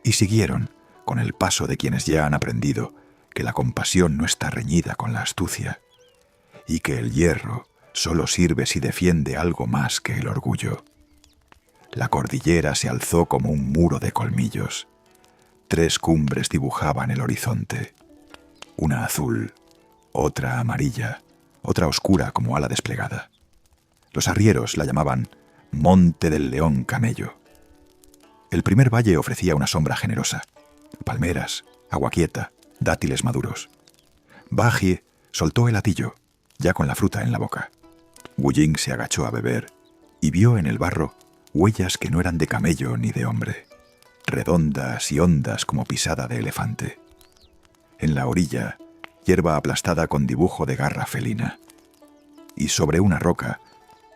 Y siguieron con el paso de quienes ya han aprendido que la compasión no está reñida con la astucia y que el hierro solo sirve si defiende algo más que el orgullo. La cordillera se alzó como un muro de colmillos. 3 cumbres dibujaban el horizonte. Una azul, otra amarilla, otra oscura como ala desplegada. Los arrieros la llamaban Monte del León Camello. El primer valle ofrecía una sombra generosa. Palmeras, agua quieta, dátiles maduros. Bajie soltó el hatillo, ya con la fruta en la boca. Wu Jing se agachó a beber y vio en el barro huellas que no eran de camello ni de hombre, redondas y hondas como pisada de elefante. En la orilla, hierba aplastada con dibujo de garra felina. Y sobre una roca,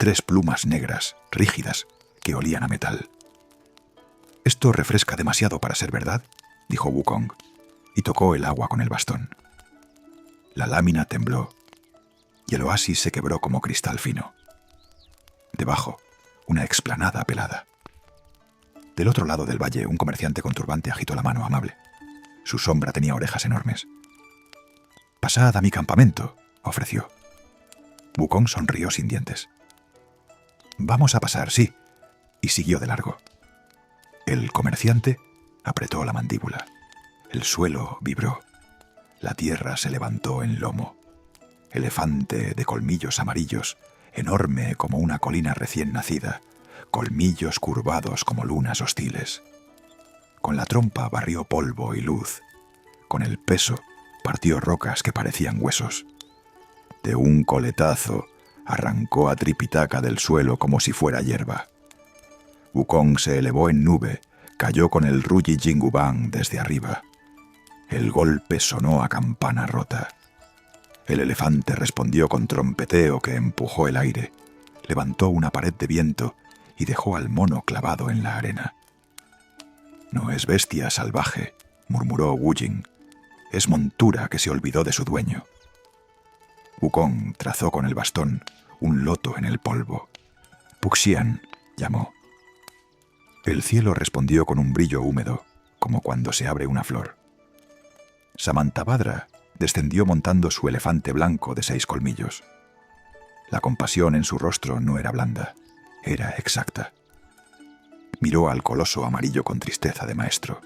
3 plumas negras, rígidas, que olían a metal. «Esto refresca demasiado para ser verdad», dijo Wukong, y tocó el agua con el bastón. La lámina tembló, y el oasis se quebró como cristal fino. Debajo, una explanada pelada. Del otro lado del valle, un comerciante con turbante agitó la mano amable. Su sombra tenía orejas enormes. «Pasad a mi campamento», ofreció. Wukong sonrió sin dientes. «Vamos a pasar, sí», y siguió de largo. El comerciante apretó la mandíbula. El suelo vibró. La tierra se levantó en lomo. Elefante de colmillos amarillos, enorme como una colina recién nacida, colmillos curvados como lunas hostiles. Con la trompa barrió polvo y luz. Con el peso partió rocas que parecían huesos. De un coletazo arrancó a Tripitaka del suelo como si fuera hierba. Wukong se elevó en nube, cayó con el Ruyi Jingubang desde arriba. El golpe sonó a campana rota. El elefante respondió con trompeteo que empujó el aire, levantó una pared de viento y dejó al mono clavado en la arena. «No es bestia salvaje», murmuró Wu Jing. «Es montura que se olvidó de su dueño». Wukong trazó con el bastón un loto en el polvo. «Puxian», llamó. El cielo respondió con un brillo húmedo, como cuando se abre una flor. Samantabhadra descendió montando su elefante blanco de 6 colmillos. La compasión en su rostro no era blanda, era exacta. Miró al coloso amarillo con tristeza de maestro.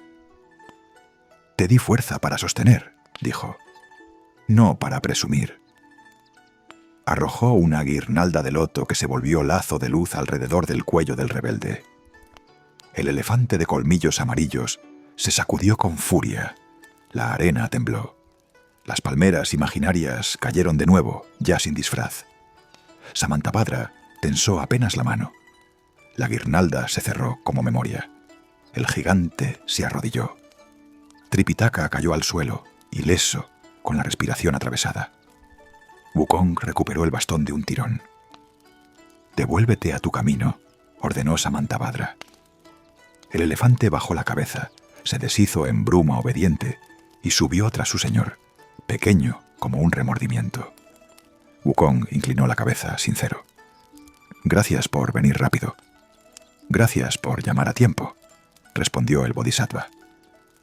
«Te di fuerza para sostener», dijo, «no para presumir». Arrojó una guirnalda de loto que se volvió lazo de luz alrededor del cuello del rebelde. El elefante de colmillos amarillos se sacudió con furia. La arena tembló. Las palmeras imaginarias cayeron de nuevo, ya sin disfraz. Samantabhadra tensó apenas la mano. La guirnalda se cerró como memoria. El gigante se arrodilló. Tripitaka cayó al suelo, ileso, con la respiración atravesada. Wukong recuperó el bastón de un tirón. «Devuélvete a tu camino», ordenó Samantabhadra. El elefante bajó la cabeza, se deshizo en bruma obediente y subió tras su señor, pequeño como un remordimiento. Wukong inclinó la cabeza, sincero. «Gracias por venir rápido». «Gracias por llamar a tiempo», respondió el bodhisattva.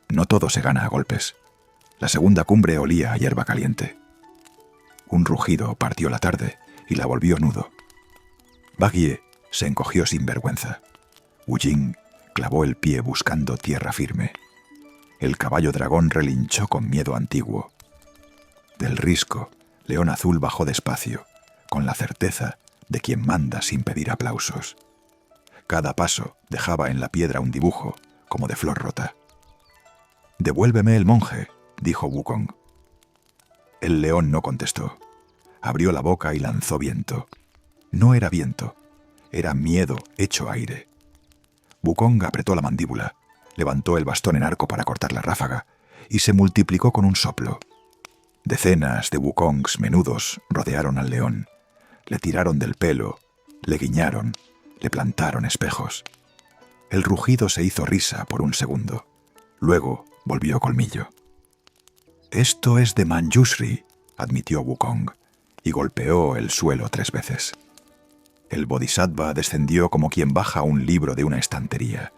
«No todo se gana a golpes». La segunda cumbre olía a hierba caliente. Un rugido partió la tarde y la volvió nudo. Bagye se encogió sin vergüenza. Wu Jing clavó el pie buscando tierra firme. El caballo dragón relinchó con miedo antiguo. Del risco, León Azul bajó despacio, con la certeza de quien manda sin pedir aplausos. Cada paso dejaba en la piedra un dibujo, como de flor rota. «Devuélveme el monje», dijo Wukong. El león no contestó. Abrió la boca y lanzó viento. No era viento, era miedo hecho aire. Wukong apretó la mandíbula, levantó el bastón en arco para cortar la ráfaga y se multiplicó con un soplo. Decenas de Wukongs menudos rodearon al león, le tiraron del pelo, le guiñaron, le plantaron espejos. El rugido se hizo risa por un segundo, luego volvió colmillo. «Esto es de Manjushri», admitió Wukong, y golpeó el suelo 3 veces. El bodhisattva descendió como quien baja un libro de una estantería.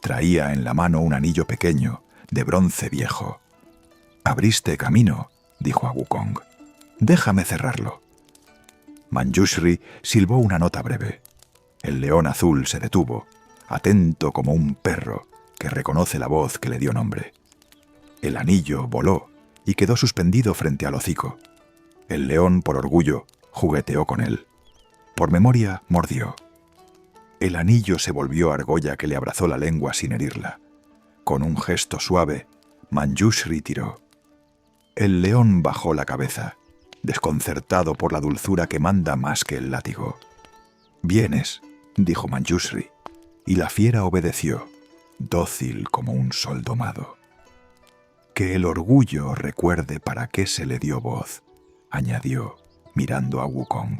Traía en la mano un anillo pequeño, de bronce viejo. «Abriste camino», dijo a Wukong. «Déjame cerrarlo». Manjushri silbó una nota breve. El león azul se detuvo, atento como un perro que reconoce la voz que le dio nombre. El anillo voló y quedó suspendido frente al hocico. El león, por orgullo, jugueteó con él. Por memoria, mordió. El anillo se volvió argolla que le abrazó la lengua sin herirla. Con un gesto suave, Manjushri tiró. El león bajó la cabeza, desconcertado por la dulzura que manda más que el látigo. «Vienes», dijo Manjushri, y la fiera obedeció, dócil como un sol domado. «Que el orgullo recuerde para qué se le dio voz», añadió, mirando a Wukong.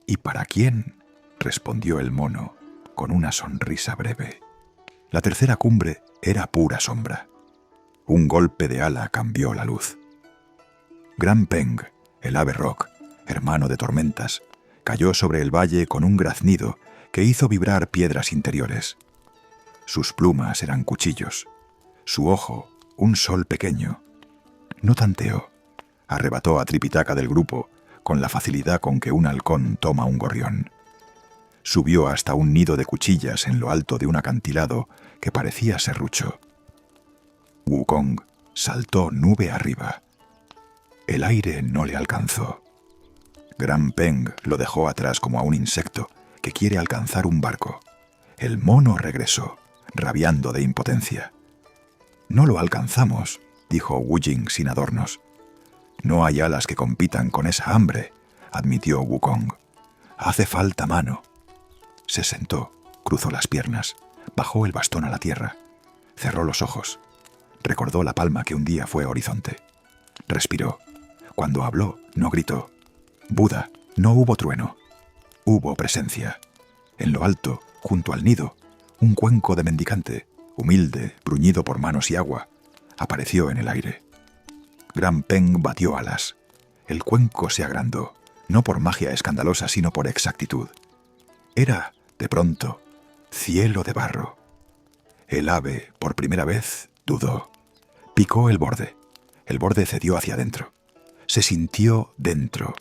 «¿Y para quién?», respondió el mono, con una sonrisa breve. La tercera cumbre era pura sombra. Un golpe de ala cambió la luz. Gran Peng, el ave roc, hermano de tormentas, cayó sobre el valle con un graznido que hizo vibrar piedras interiores. Sus plumas eran cuchillos, su ojo un sol pequeño. No tanteó, arrebató a Tripitaka del grupo, con la facilidad con que un halcón toma un gorrión. Subió hasta un nido de cuchillas en lo alto de un acantilado que parecía serrucho. Wukong saltó nube arriba. El aire no le alcanzó. Gran Peng lo dejó atrás como a un insecto que quiere alcanzar un barco. El mono regresó, rabiando de impotencia. «No lo alcanzamos», dijo Wu Jing sin adornos. «No hay alas que compitan con esa hambre», admitió Wukong. «Hace falta mano». Se sentó, cruzó las piernas, bajó el bastón a la tierra, cerró los ojos, recordó la palma que un día fue horizonte. Respiró. Cuando habló, no gritó. Buda, no hubo trueno. Hubo presencia. En lo alto, junto al nido, un cuenco de mendicante, humilde, bruñido por manos y agua, apareció en el aire. Gran Peng batió alas. El cuenco se agrandó, no por magia escandalosa, sino por exactitud. Era, de pronto, cielo de barro. El ave, por primera vez, dudó. Picó el borde. El borde cedió hacia adentro. Se sintió dentro.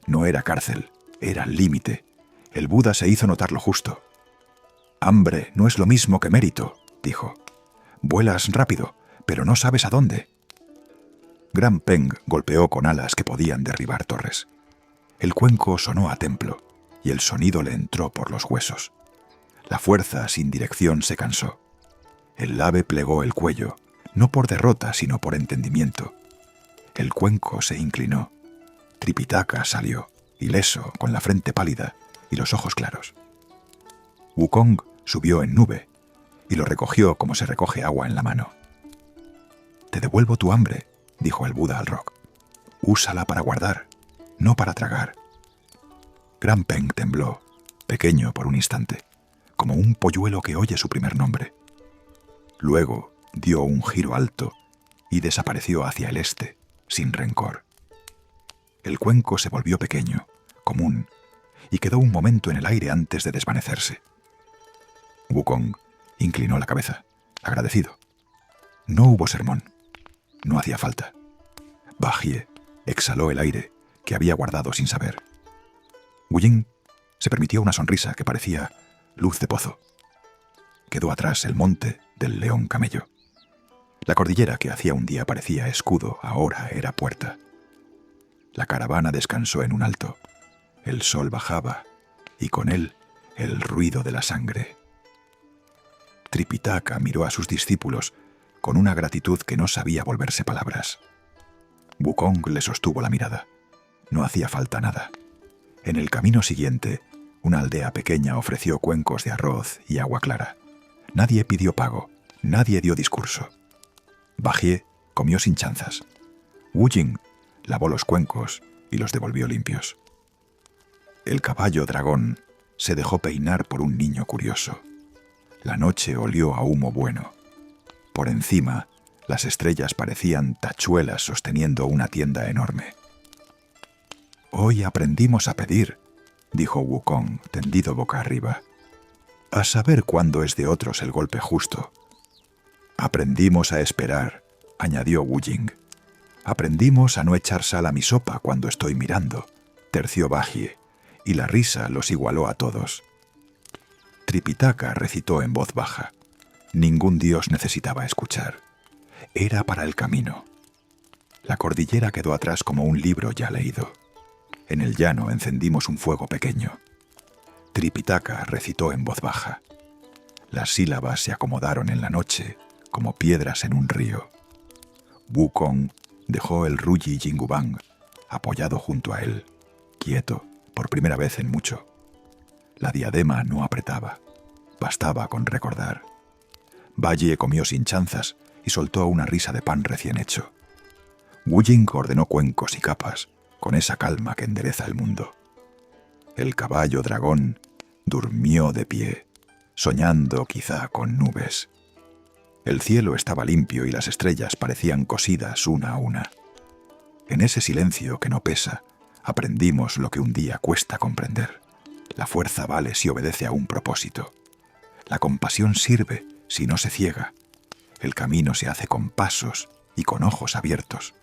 No era cárcel, era límite. El Buda se hizo notar lo justo. «Hambre no es lo mismo que mérito», dijo. «Vuelas rápido, pero no sabes a dónde». Gran Peng golpeó con alas que podían derribar torres. El cuenco sonó a templo, y el sonido le entró por los huesos. La fuerza sin dirección se cansó. El ave plegó el cuello, no por derrota, sino por entendimiento. El cuenco se inclinó. Tripitaka salió, ileso, con la frente pálida y los ojos claros. Wukong subió en nube y lo recogió como se recoge agua en la mano. «Te devuelvo tu hambre», dijo el Buda al roc. «Úsala para guardar, no para tragar». Gran Peng tembló, pequeño por un instante, como un polluelo que oye su primer nombre. Luego dio un giro alto y desapareció hacia el este, sin rencor. El cuenco se volvió pequeño, común, y quedó un momento en el aire antes de desvanecerse. Wukong inclinó la cabeza, agradecido. No hubo sermón. No hacía falta. Bajie exhaló el aire que había guardado sin saber. Wu Jing se permitió una sonrisa que parecía luz de pozo. Quedó atrás el monte del león camello. La cordillera que hacía un día parecía escudo, ahora era puerta. La caravana descansó en un alto. El sol bajaba, y con él el ruido de la sangre. Tripitaka miró a sus discípulos con una gratitud que no sabía volverse palabras. Wukong le sostuvo la mirada. No hacía falta nada. En el camino siguiente, una aldea pequeña ofreció cuencos de arroz y agua clara. Nadie pidió pago, nadie dio discurso. Bajie comió sin chanzas. Wu Jing lavó los cuencos y los devolvió limpios. El caballo dragón se dejó peinar por un niño curioso. La noche olió a humo bueno. Por encima, las estrellas parecían tachuelas sosteniendo una tienda enorme. «Hoy aprendimos a pedir», dijo Wukong, tendido boca arriba. «A saber cuándo es de otros el golpe justo». «Aprendimos a esperar», añadió Wu Jing. «Aprendimos a no echar sal a mi sopa cuando estoy mirando», terció Bajie, y la risa los igualó a todos. Tripitaka recitó en voz baja. Ningún dios necesitaba escuchar. Era para el camino. La cordillera quedó atrás como un libro ya leído. En el llano encendimos un fuego pequeño. Tripitaka recitó en voz baja. Las sílabas se acomodaron en la noche como piedras en un río. Wukong dejó el Ruyi Jingubang apoyado junto a él, quieto, por primera vez en mucho. La diadema no apretaba. Bastaba con recordar. Bajie comió sin chanzas y soltó una risa de pan recién hecho. Wu Jing ordenó cuencos y capas, con esa calma que endereza el mundo. El caballo dragón durmió de pie, soñando quizá con nubes. El cielo estaba limpio y las estrellas parecían cosidas una a una. En ese silencio que no pesa, aprendimos lo que un día cuesta comprender. La fuerza vale si obedece a un propósito. La compasión sirve si no se ciega. El camino se hace con pasos y con ojos abiertos.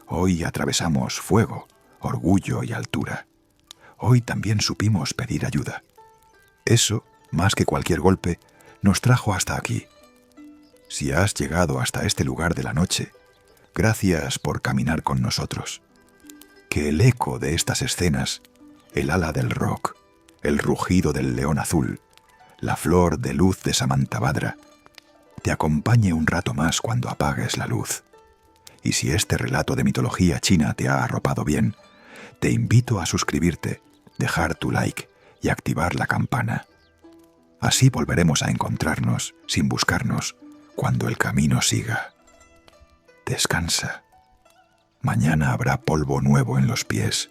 Hoy atravesamos fuego, orgullo y altura. Hoy también supimos pedir ayuda. Eso, más que cualquier golpe, nos trajo hasta aquí. Si has llegado hasta este lugar de la noche, gracias por caminar con nosotros. Que el eco de estas escenas, el ala del rock, el rugido del león azul, la flor de luz de Samantabhadra, te acompañe un rato más cuando apagues la luz. Y si este relato de mitología china te ha arropado bien, te invito a suscribirte, dejar tu like y activar la campana. Así volveremos a encontrarnos, sin buscarnos, cuando el camino siga. Descansa. Mañana habrá polvo nuevo en los pies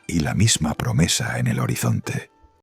y la misma promesa en el horizonte.